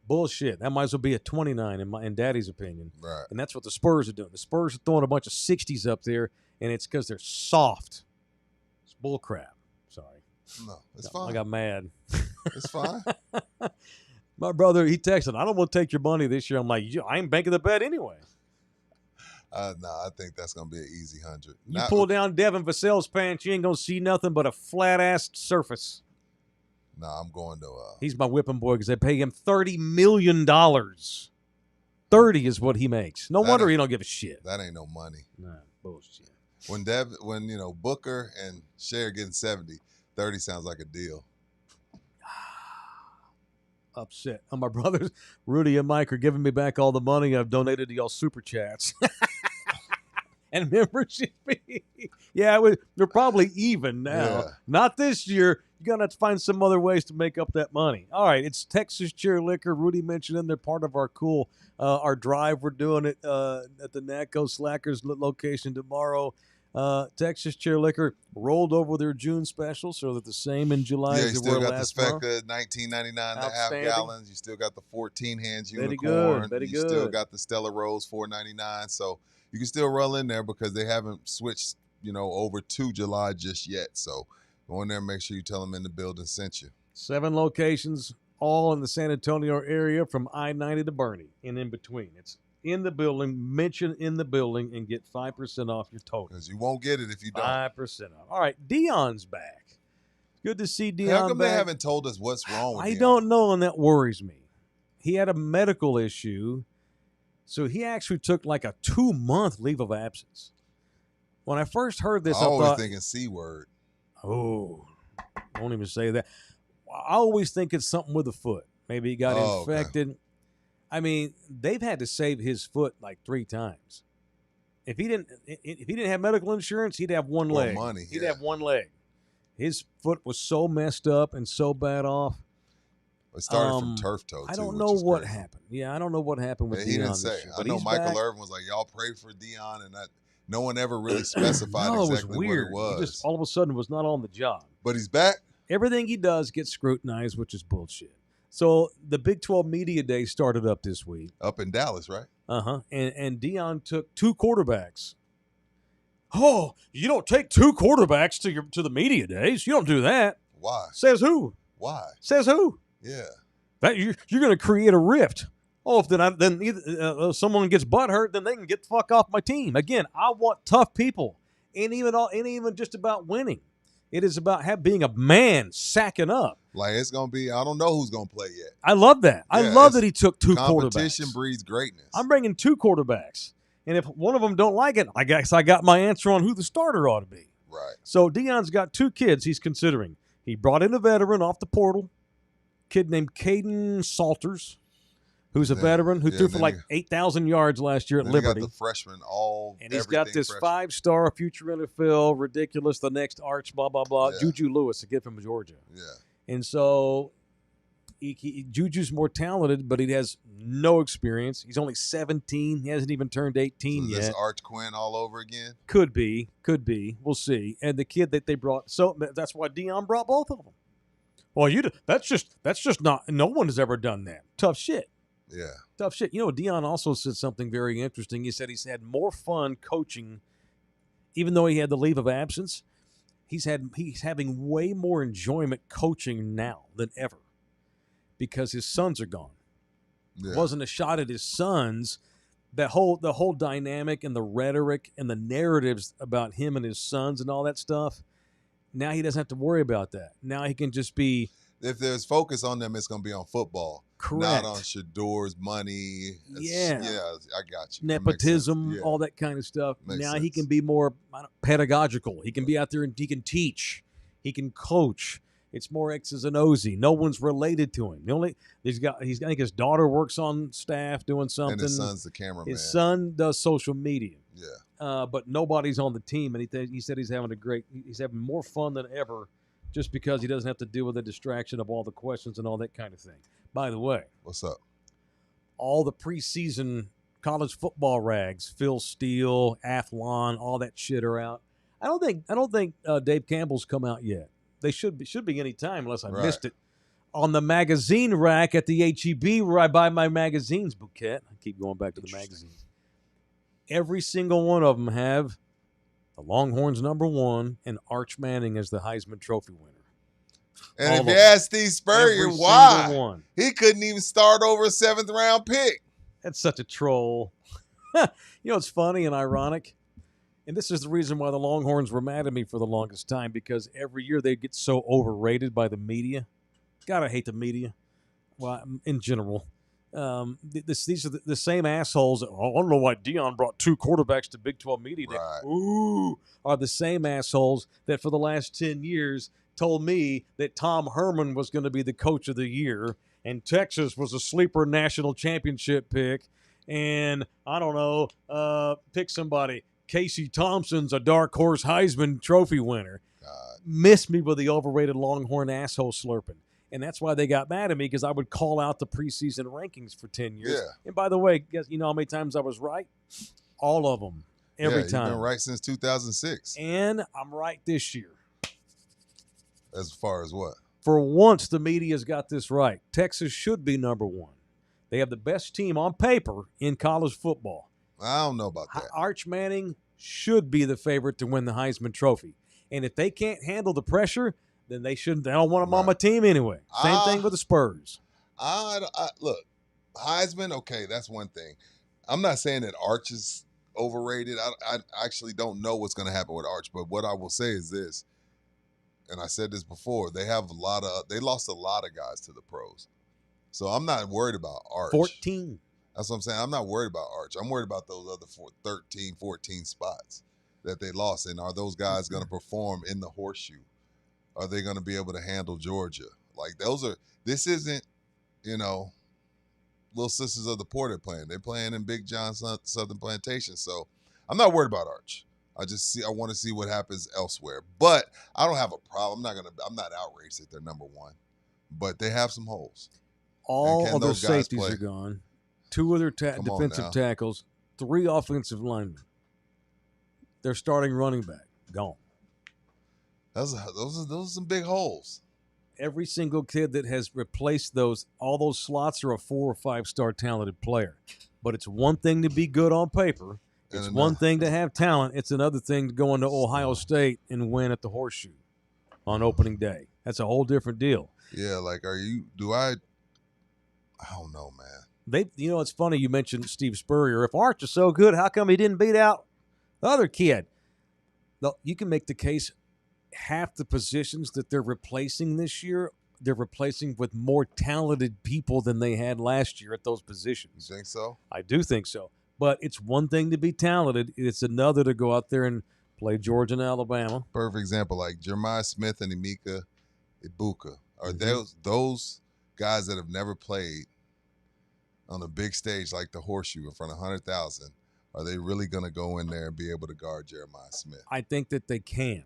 bullshit. That might as well be a 29 in Daddy's opinion. Right. And that's what the Spurs are doing. The Spurs are throwing a bunch of 60s up there, and it's because they're soft. It's bull crap. Sorry. No, it's fine. I got mad. It's fine. My brother, he texted, I don't want to take your money this year. I'm like, I ain't banking the bet anyway. No, I think that's going to be an easy 100. You pull down Devin Vassell's pants, you ain't going to see nothing but a flat-ass surface. No, I'm going to... He's my whipping boy because they pay him $30 million. 30 is what he makes. No wonder he don't give a shit. That ain't no money. Nah, bullshit. When Booker and Cher getting 70, 30 sounds like a deal. Upset. My brothers, Rudy and Mike, are giving me back all the money I've donated to y'all super chats and membership fee. Yeah, they're probably even now. Yeah. Not this year. You're going to have to find some other ways to make up that money. All right, it's Texas Cheer Liquor. Rudy mentioned them. They're part of our cool, our drive. We're doing it at the NATCO Slackers location tomorrow. Texas Cheer Liquor rolled over their June special, so they're the same in July as they were last month. You still got the Specca, $19.99 and a half gallons. You still got the 14 hands unicorn. Very good. You still got the Stella Rose, $4.99. So you can still roll in there because they haven't switched over to July just yet. So go in there and make sure you tell them in the building sent you. 7 locations, all in the San Antonio area from I-90 to Bernie and in between. It's in the building, mention in the building, and get 5% off your total. Because you won't get it if you don't. 5% off. All right, Deion's back. Good to see Deion How come back. they haven't told us what's wrong with Deion? I don't know, and that worries me. He had a medical issue, so he actually took like a 2-month leave of absence. When I first heard this, I always thought, thinking C word. oh, don't even say that. I always think it's something with the foot. Maybe he got infected. Okay. I mean, they've had to save his foot like 3 times. If he didn't have medical insurance, he'd have one leg. Money, he'd have one leg. His foot was so messed up and so bad off. It started from turf toe, too. I don't know what happened. Yeah, I don't know what happened with Deion. He didn't say. I know Michael Irvin was like, y'all pray for Deion, and no one ever really specified exactly what it was. He just all of a sudden was not on the job. But he's back. Everything he does gets scrutinized, which is bullshit. So the Big 12 Media Day started up this week. Up in Dallas, right? Uh-huh. And Deion took 2 quarterbacks. Oh, you don't take 2 quarterbacks to the media days. You don't do that. Why? Says who? Why? Says who? Yeah. That you're going to create a rift. Oh, if then either someone gets butt hurt, then they can get the fuck off my team. Again, I want tough people. Ain't even just about winning. It is about being a man, sacking up. Like it's going to be, I don't know who's going to play yet. I love that. I love that he took 2 quarterbacks. Competition breeds greatness. I'm bringing 2 quarterbacks. And if one of them don't like it, I guess I got my answer on who the starter ought to be. Right. So Deion's got 2 kids he's considering. He brought in a veteran off the portal, kid named Caden Salters, who's a veteran who threw for like 8,000 yards last year at Liberty. He got the freshman and he's got this 5-star future NFL, ridiculous, the next arch, blah, blah, blah, Juju Lewis, a kid from Georgia. Yeah. And so Juju's more talented, but he has no experience. He's only 17. He hasn't even turned 18 yet. Is this Arch Quinn all over again? Could be. We'll see. And the kid that they brought, so that's why Deion brought both of them. Well, that's just not. No one has ever done that. Tough shit. Yeah. Tough shit. Deion also said something very interesting. He said he's had more fun coaching, even though he had the leave of absence. He's having way more enjoyment coaching now than ever. Because his sons are gone. Yeah. It wasn't a shot at his sons. The whole dynamic and the rhetoric and the narratives about him and his sons and all that stuff. Now he doesn't have to worry about that. Now he can just be. If there's focus on them, it's going to be on football. Correct. Not on Shador's money. Yeah, I got you. Nepotism, all that kind of stuff. Now he can be more pedagogical. He can be out there and he can teach. He can coach. It's more X's and O's. No one's related to him. I think his daughter works on staff doing something. And his son's the cameraman. His son does social media. Yeah. But nobody's on the team, and he said he's having more fun than ever, just because he doesn't have to deal with the distraction of all the questions and all that kind of thing. By the way, what's up? All the preseason college football rags, Phil Steele, Athlon, all that shit are out. I don't think Dave Campbell's come out yet. They should be any time unless I missed it. On the magazine rack at the HEB where I buy my magazines, Bouquet. I keep going back to the magazines. Every single one of them have the Longhorns #1 and Arch Manning as the Heisman Trophy winner. And if you ask Steve Spurrier why, he couldn't even start over a 7th-round pick. That's such a troll. It's funny and ironic. And this is the reason why the Longhorns were mad at me for the longest time, because every year they get so overrated by the media. Gotta hate the media. Well, in general. These are the same assholes. I don't know why Deion brought 2 quarterbacks to Big 12 Media Day. Right. Are the same assholes that for the last 10 years told me that Tom Herman was going to be the coach of the year and Texas was a sleeper national championship pick. And I don't know, pick somebody. Casey Thompson's a dark horse Heisman Trophy winner. God. Missed me with the overrated Longhorn asshole slurping. And that's why they got mad at me, because I would call out the preseason rankings for 10 years. Yeah. And by the way, guess you know how many times I was right? All of them. Every time. You've been right since 2006. And I'm right this year. As far as what? For once, the media's got this right. Texas should be #1. They have the best team on paper in college football. I don't know about that. Arch Manning should be the favorite to win the Heisman Trophy. And if they can't handle the pressure, then they shouldn't. They don't want them on my team anyway. Same thing with the Spurs. Look, Heisman, okay, that's one thing. I'm not saying that Arch is overrated. I actually don't know what's going to happen with Arch, but what I will say is this, and I said this before, they lost a lot of guys to the pros. So I'm not worried about Arch. 14. That's what I'm saying. I'm not worried about Arch. I'm worried about those other 13, 14 spots that they lost. And are those guys going to perform in the horseshoe? Are they going to be able to handle Georgia? Like, this isn't, Little Sisters of the Poor they're playing. They're playing in Big John Southern Plantation. So I'm not worried about Arch. I want to see what happens elsewhere. But I don't have a problem. I'm not outraged that they're number one. But they have some holes. All of their safeties are gone. 2 other defensive tackles, 3 offensive linemen. Their starting running back gone. Those are some big holes. Every single kid that has replaced all those slots are a 4 or 5 star talented player. But it's one thing to be good on paper. It's one thing to have talent. It's another thing to go into Ohio State and win at the Horseshoe on opening day. That's a whole different deal. Yeah, like, I don't know, man. It's funny you mentioned Steve Spurrier. If Arch is so good, how come he didn't beat out the other kid? You can make the case half the positions that they're replacing this year, they're replacing with more talented people than they had last year at those positions. You think so? I do think so. But it's one thing to be talented. It's another to go out there and play Georgia and Alabama. Perfect example, like Jeremiah Smith and Emeka Ibuka. Are those guys that have never played on a big stage like the Horseshoe in front of 100,000, are they really going to go in there and be able to guard Jeremiah Smith? I think that they can.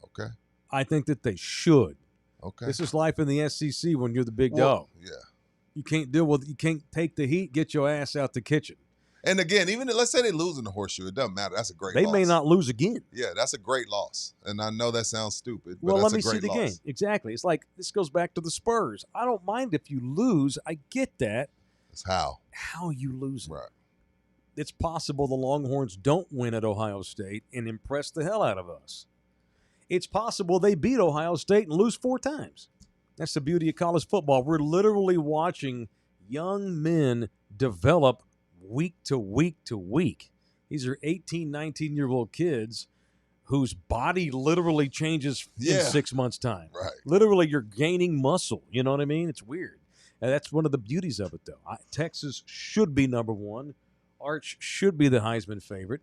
Okay. I think that they should. Okay. This is life in the SEC when you're the big dog. Yeah. You can't take the heat, get your ass out the kitchen. And again, even let's say they lose in the Horseshoe, it doesn't matter. That's a great loss. They may not lose again. Yeah, that's a great loss. And I know that sounds stupid, but well, that's let me a great see the loss. game. Exactly. It's like this goes back to the Spurs. I don't mind if you lose. I get that. It's how you lose. Right. It's possible the Longhorns don't win at Ohio State and impress the hell out of us. It's possible they beat Ohio State and lose 4 times. That's the beauty of college football. We're literally watching young men develop week to week to week. These are 18, 19-year-old kids whose body literally changes in 6 months' time. Right. Literally, you're gaining muscle. You know what I mean? It's weird. And that's one of the beauties of it, though. Texas should be number one. Arch should be the Heisman favorite.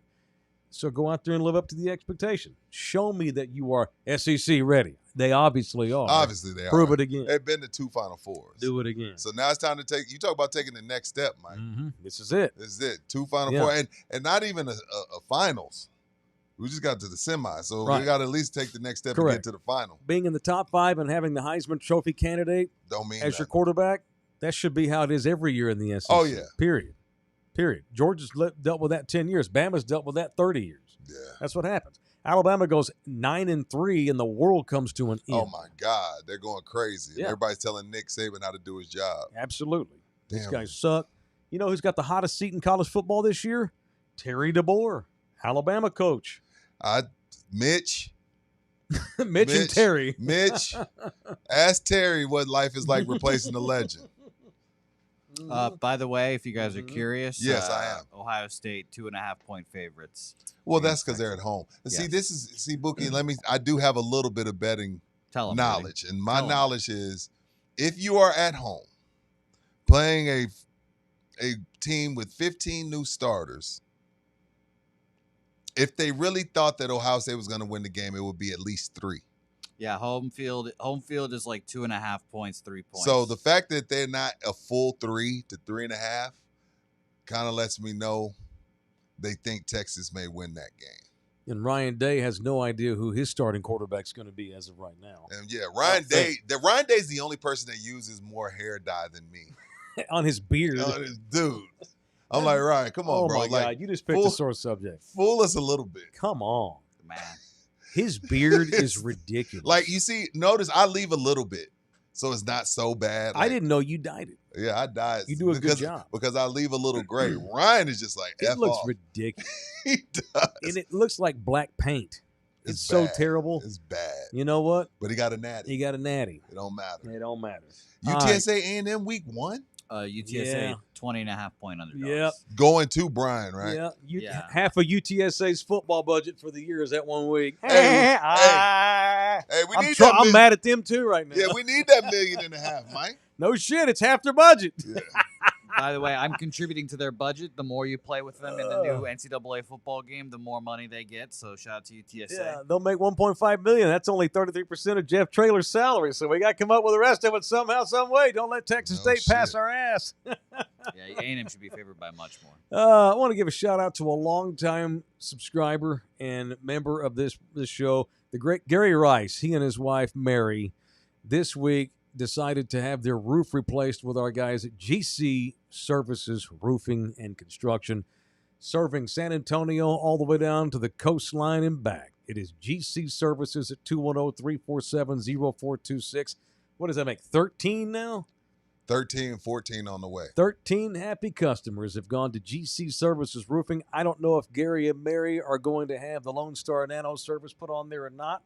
So go out there and live up to the expectation. Show me that you are SEC ready. They obviously are. Obviously they Prove are. it again. They've been to 2 Final Fours. Do it again. So now it's time to you talk about taking the next step, Mike. Mm-hmm. This is it. 2 Final Four. And not even a finals. We just got to the semi. So we got to at least take the next step and get to the final. Being in the top 5 and having the Heisman Trophy candidate don't mean as your quarterback, that should be how it is every year in the SEC. Oh, yeah. Period. Georgia's dealt with that 10 years. Bama's dealt with that 30 years. Yeah. That's what happens. Alabama goes 9-3 and the world comes to an end. Oh, my God. They're going crazy. Yeah. Everybody's telling Nick Saban how to do his job. Absolutely. Damn. These guys suck. You know who's got the hottest seat in college football this year? Terry DeBoer, Alabama coach. Mitch and Terry. Mitch, ask Terry what life is like replacing a legend. By the way, if you guys are curious, yes, I am. Ohio State 2.5-point favorites. Well, that's because they're at home. See, Bookie. I do have a little bit of betting knowledge, and my knowledge is, if you are at home playing a team with 15 new starters, if they really thought that Ohio State was going to win the game, it would be at least 3. Yeah, home field is like 2.5 points, 3 points. So the fact that they're not a full 3 to 3.5 kind of lets me know they think Texas may win that game. And Ryan Day has no idea who his starting quarterback's going to be as of right now. And Ryan Day's the only person that uses more hair dye than me. On his beard. Dude. I'm like, Ryan, come on, bro. Oh, my God. You just picked a sore subject. Fool us a little bit. Come on. Man. His beard is ridiculous. Like, you see, notice I leave a little bit so it's not so bad. I didn't know you dyed it. Yeah, I dyed. You do a good job. Because I leave a little gray. Ryan is just like, It looks off. ridiculous. He does. And it looks like black paint. It's bad. so terrible. It's bad. You know what? But he got a natty. He got a natty. It don't matter. It don't matter. UTSA A&M week 1? UTSA 20.5-point underdogs. Yep. Going to Brian, right? Yeah. Yeah. Half of UTSA's football budget for the year is that 1 week. Hey, we need that. I'm mad at them too right now. Yeah, we need that $1.5 million, Mike. No shit, it's half their budget. Yeah. By the way, I'm contributing to their budget. The more you play with them in the new NCAA football game, the more money they get. So shout out to UTSA. Yeah, they'll make $1.5 million. That's only 33% of Jeff Traylor's salary. So we got to come up with the rest of it somehow, some way. Don't let Texas State pass our ass. Yeah, A&M should be favored by much more. I want to give a shout out to a longtime subscriber and member of this show, the great Gary Rice. He and his wife Mary this week decided to have their roof replaced with our guys at GC Services Roofing and Construction, serving San Antonio all the way down to the coastline and back. It is GC Services at 210-347-0426. What does that make, 13 now? 13, 14 on the way. 13 happy customers have gone to GC Services Roofing. I don't know if Gary and Mary are going to have the Lone Star Nano service put on there or not.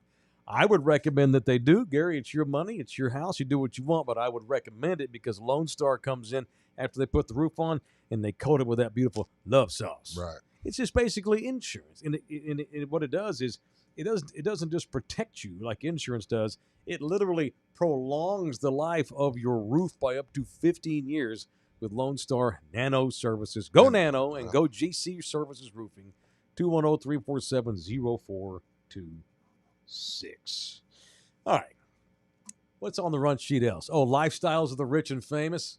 I would recommend that they do. Gary, it's your money. It's your house. You do what you want, but I would recommend it because Lone Star comes in after they put the roof on and they coat it with that beautiful love sauce. Right. It's just basically insurance. And what it does is it doesn't just protect you like insurance does. It literally prolongs the life of your roof by up to 15 years with Lone Star Nano Services. Go Nano and go GC Services Roofing, 210-347-0426. All right. What's on the run sheet else? Oh, lifestyles of the rich and famous.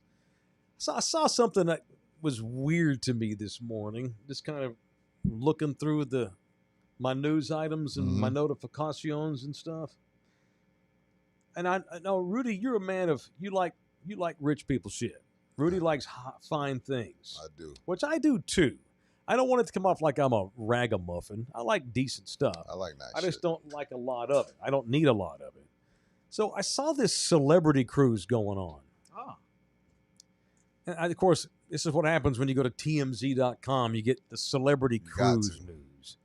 So I saw something that was weird to me this morning. Just kind of looking through my news items and my notifications and stuff. And I know, Rudy, you're a man of you like rich people shit. Rudy likes fine things. I do. Which I do too. I don't want it to come off like I'm a ragamuffin. I like decent stuff. I like nice I just shit. don't like a lot of it. I don't need a lot of it. So I saw this celebrity cruise going on. Oh. And of course, this is what happens when you go to TMZ.com. You get the celebrity cruise news.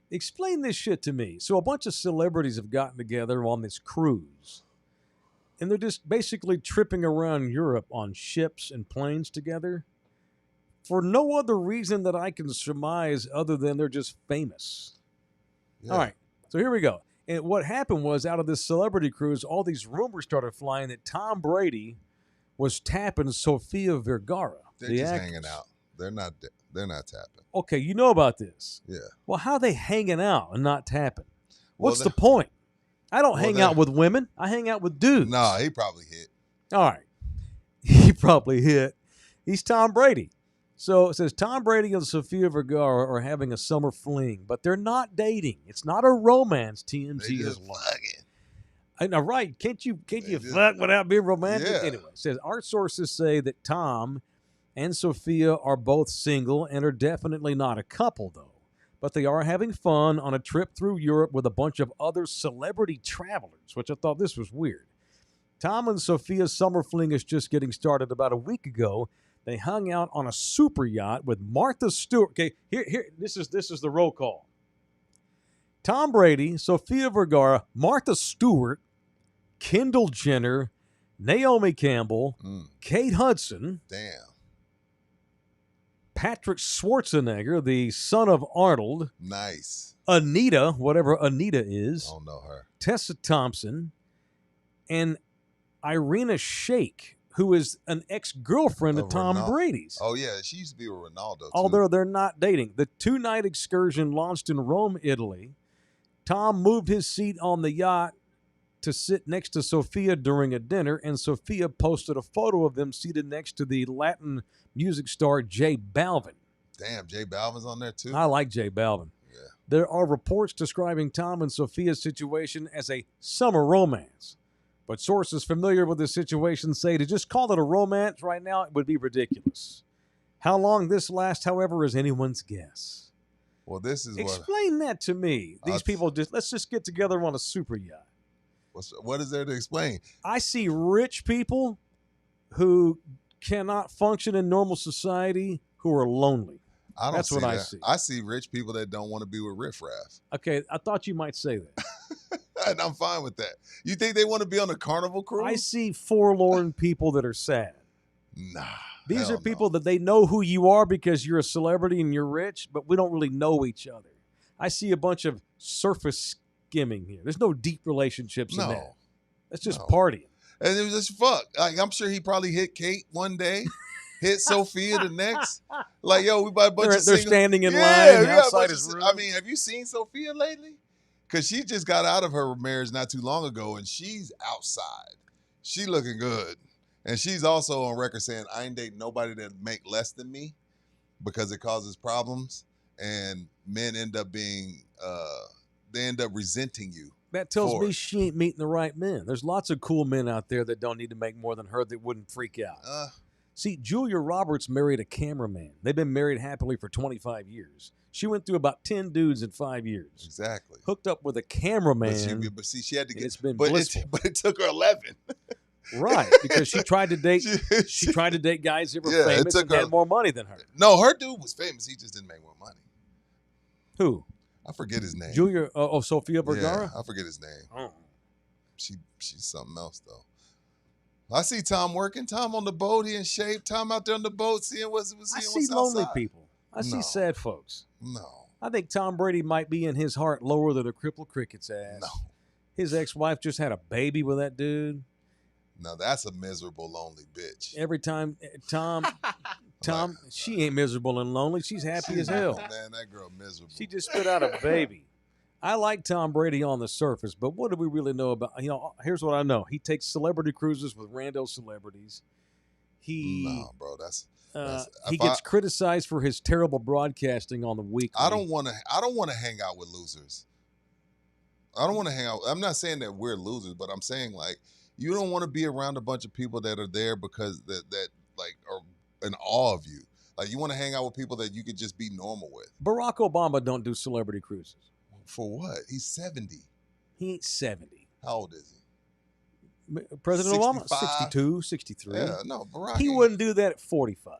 Explain this shit to me. So a bunch of celebrities have gotten together on this cruise. And they're just basically tripping around Europe on ships and planes together for no other reason that I can surmise other than they're just famous. Yeah. All right, so here we go. And what happened was, out of this celebrity cruise, all these rumors started flying that Tom Brady was tapping Sofia Vergara. They're just hanging out. They're not tapping. Okay, you know about this. Yeah. Well, how are they hanging out and not tapping? What's the point? I don't hang out with women. I hang out with dudes. No, he probably hit. All right. He probably hit. He's Tom Brady. So it says Tom Brady and Sofia Vergara are having a summer fling, but they're not dating. It's not a romance. TMZ is fucking. Now, right? Can't you fuck without being romantic? Yeah. Anyway, it says our sources say that Tom and Sofia are both single and are definitely not a couple, though. But they are having fun on a trip through Europe with a bunch of other celebrity travelers, which I thought this was weird. Tom and Sofia's summer fling is just getting started about a week ago. They hung out on a super yacht with Martha Stewart. Okay, here. This is the roll call. Tom Brady, Sofia Vergara, Martha Stewart, Kendall Jenner, Naomi Campbell, Kate Hudson. Damn. Patrick Schwarzenegger, the son of Arnold. Nice. Anita, whatever Anita is. I don't know her. Tessa Thompson. And Irina Shayk, who is an ex-girlfriend of Tom Brady's. Oh, yeah. She used to be with Ronaldo, too. Although they're not dating. The two-night excursion launched in Rome, Italy. Tom moved his seat on the yacht to sit next to Sofia during a dinner, and Sofia posted a photo of them seated next to the Latin music star J Balvin. Damn, J Balvin's on there, too? I like J Balvin. Yeah. There are reports describing Tom and Sofia's situation as a summer romance. But sources familiar with this situation say to just call it a romance right now, it would be ridiculous. How long this lasts, however, is anyone's guess. Well, this is Explain that to me. These people let's just get together on a super yacht. What is there to explain? I see rich people who cannot function in normal society who are lonely. That's what I see. I see rich people that don't want to be with riffraff. Okay, I thought you might say that. And I'm fine with that. You think they want to be on a Carnival cruise? I see forlorn people that are sad. Nah. These are people that they know who you are because you're a celebrity and you're rich, but we don't really know each other. I see a bunch of surface skimming here. There's no deep relationships in that. That's just partying. And it was just fuck. Like, I'm sure he probably hit Kate one day, hit Sophia the next. Like, yo, we buy a bunch of They're standing in line outside his room. I mean, have you seen Sophia lately? Because she just got out of her marriage not too long ago, and she's outside. She looking good. And she's also on record saying, I ain't dating nobody that make less than me because it causes problems. And men end up being, they end up resenting you. That tells me she ain't meeting the right men. There's lots of cool men out there that don't need to make more than her that wouldn't freak out. See, Julia Roberts married a cameraman. They've been married happily for 25 years. She went through about 10 dudes in 5 years. Exactly. Hooked up with a cameraman. But see, she had to get. It's been blissful. But it took her 11. Right, because she tried to date. She tried to date guys that were famous and had more money than her. No, her dude was famous. He just didn't make more money. Who? I forget his name. Julia. Sofia Vergara. Yeah, I forget his name. Oh. She's something else though. I see Tom working. Tom on the boat. He in shape. Tom out there on the boat seeing what's I see lonely outside. people. I see sad folks. No. I think Tom Brady might be in his heart lower than a crippled cricket's ass. No. His ex-wife just had a baby with that dude. No, that's a miserable, lonely bitch. Every time, Tom, she ain't miserable and lonely. She's happy as hell. Man, that girl miserable. She just spit out a baby. I like Tom Brady on the surface, but what do we really know about? Here's what I know. He takes celebrity cruises with rando celebrities. No, bro, he gets criticized for his terrible broadcasting on the weekly. I don't want to hang out with losers. I don't want to hang out. I'm not saying that we're losers, but I'm saying like you don't want to be around a bunch of people that are there because that like are in awe of you. Like you want to hang out with people that you could just be normal with. Barack Obama don't do celebrity cruises. For what? He's 70. He ain't 70. How old is he? President 65? Obama? 62, 63. Yeah, no, Barack. He wouldn't do that at 45.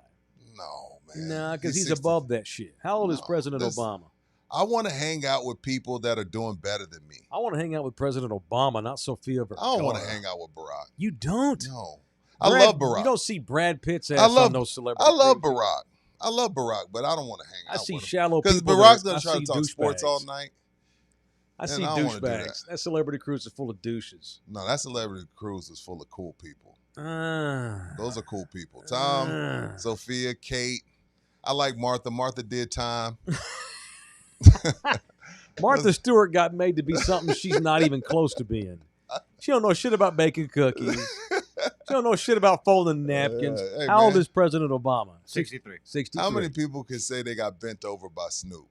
No, man. Nah, because he's above that shit. How old is President Obama? I want to hang out with people that are doing better than me. I want to hang out with President Obama, not Sofia Vergara. I don't want to hang out with Barack. You don't? No. I love Barack. You don't see Brad Pitt's ass on those celebrities. I love Barack. I love Barack, but I don't want to hang out with him. I see shallow people. Because Barack's going to try to talk sports all night. I see douchebags. That celebrity cruise is full of douches. No, that celebrity cruise is full of cool people. Those are cool people. Tom, Sophia, Kate. I like Martha. Martha did time. Martha Stewart got made to be something she's not even close to being. She don't know shit about baking cookies. She don't know shit about folding napkins. Hey, How old is President Obama? 63. 63. How many people can say they got bent over by Snoop?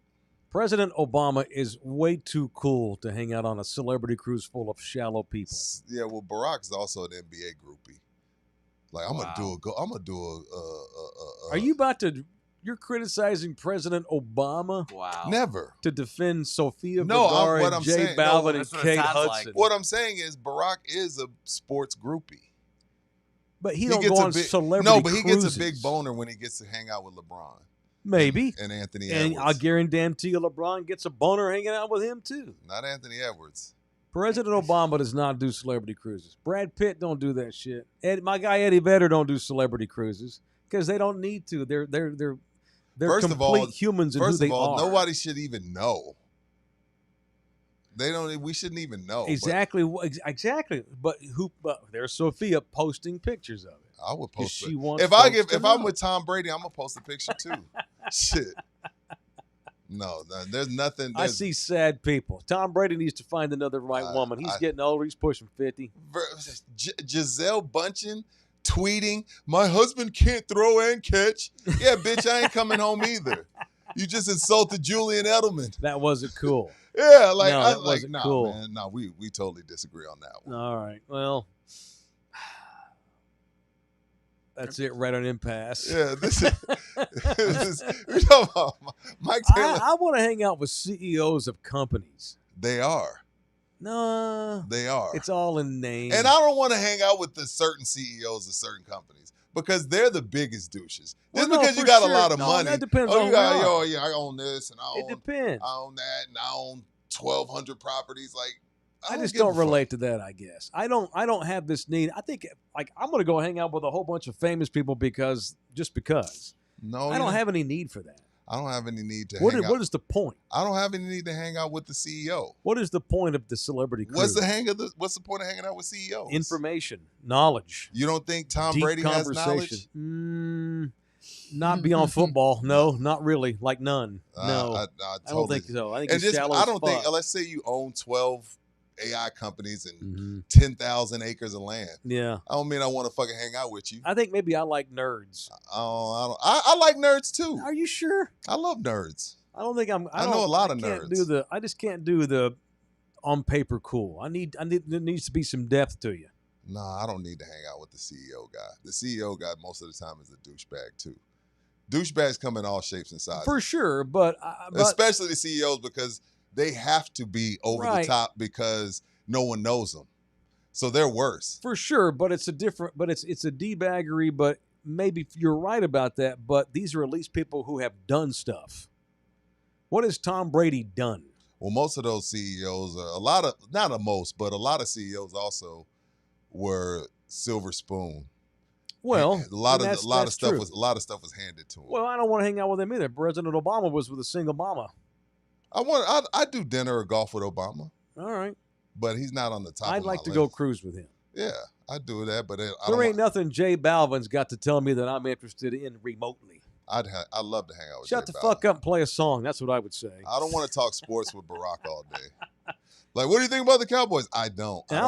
President Obama is way too cool to hang out on a celebrity cruise full of shallow people. Yeah, well, Barack's also an NBA groupie. Like, I'm gonna do a. Are you about to? You're criticizing President Obama? Wow. Never. To defend Sofia Vergara and Jay Balvin and Kate Hudson. Like. What I'm saying is Barack is a sports groupie. But he don't go on celebrity No, but he cruises. gets a big boner when he gets to hang out with LeBron. Maybe. And Anthony Edwards. And I guarantee you LeBron gets a boner hanging out with him too. Not Anthony Edwards. President Obama does not do celebrity cruises. Brad Pitt don't do that shit. My guy Eddie Vedder don't do celebrity cruises because they don't need to. They're first complete of all, humans in who they are. Nobody should even know. They don't. We shouldn't even know. Exactly. But there's Sophia posting pictures of it. I would post it. If I'm with Tom Brady, I'm gonna post a picture too. Shit. No, there's nothing. I see sad people. Tom Brady needs to find another right woman. He's getting older. He's pushing 50. Giselle Bundchen tweeting, "My husband can't throw and catch." Yeah, bitch, I ain't coming home either. You just insulted Julian Edelman. That wasn't cool. Yeah, like no, that wasn't cool. Man, no, we totally disagree on that one. All right, well. That's it, right on impasse. Yeah, this is we're talking about Mike Taylor. I want to hang out with CEOs of companies. They are. No. They are. It's all in name. And I don't want to hang out with the certain CEOs of certain companies because they're the biggest douches. Well, Just no, because you for got sure. a lot of No, money. that depends oh, on you got, who you are. yeah, I own this and It depends. I own that and I own 1,200 properties. Like, I just give a don't fuck. relate to that, I guess. I don't have this need. I think like I'm going to go hang out with a whole bunch of famous people because. No, I don't have any need for that. I don't have any need to What hang is, out. what is the point? I don't have any need to hang out with the CEO. What is the point of the celebrity cruise? What's the point of hanging out with CEOs? Information, knowledge. You don't think Tom Deep Brady has conversation. knowledge? Not beyond football. No, not really. Like none. No, I I don't totally. think so. I think And he's just, shallow I as don't fuck. think. Let's say you own 12 AI companies and Mm-hmm. 10,000 acres of land. Yeah, I don't mean I want to fucking hang out with you. I think maybe I like nerds. I like nerds too. Are you sure? I love nerds. I don't think I'm. I know a lot of can't nerds. I just can't do the on paper cool. I need. There needs to be some depth to you. Nah, I don't need to hang out with the CEO guy. The CEO guy most of the time is a douchebag too. Douchebags come in all shapes and sizes. For sure, but Especially the CEOs because they have to be over Right. the top because no one knows them. So they're worse. for sure. But it's a different. But it's a debaggery. But maybe you're right about that. But these are at least people who have done stuff. What has Tom Brady done? Well, most of those CEOs, a lot of CEOs also were silver spoon. Well, a lot that's of stuff true. was handed to him. Well, I don't want to hang out with him either. President Obama was with a single mama. I do dinner or golf with Obama, All right. but he's not on the top. I'd of my like to list. go cruise with him. Yeah, I do that, but I There don't. ain't nothing Jay Balvin's got to tell me that I'm interested in remotely. I'd love to hang out with. Shut Jay the Balvin. fuck up and play a song. That's what I would say. I don't want to talk sports with Barack all day. Like, what do you think about the Cowboys? I don't. And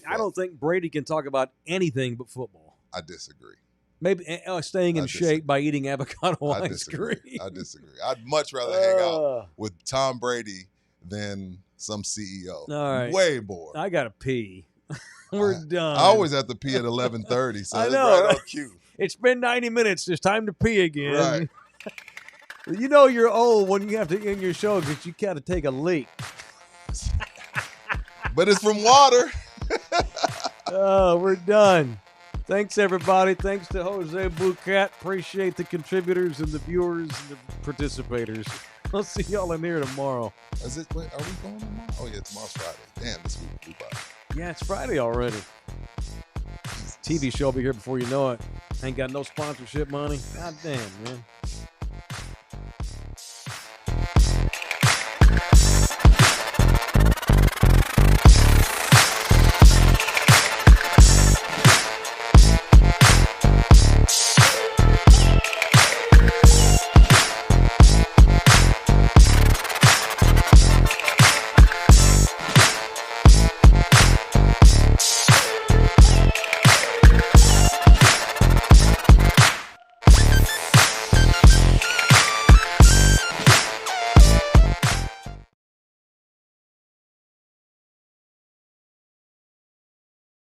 I don't think Brady can talk about anything but football. I disagree. Maybe staying in I disagree. shape by eating avocado I ice disagree. cream. I disagree. I'd much rather hang out with Tom Brady than some CEO. All right. Way more. I gotta pee. We're done. I always have to pee at 11:30, so I it's know, right on right? cue. It's been 90 minutes. It's time to pee again. Right. You know you're old when you have to end your show because you got to take a leak. But it's from water. Oh, we're done. Thanks, everybody. Thanks to Jose Bouquet. Appreciate the contributors and the viewers and the participators. I'll see y'all in here tomorrow. Are we going tomorrow? Oh, yeah, tomorrow's Friday. Damn, this week flew by. Yeah, it's Friday already. TV show will be here before you know it. Ain't got no sponsorship money. God damn, man.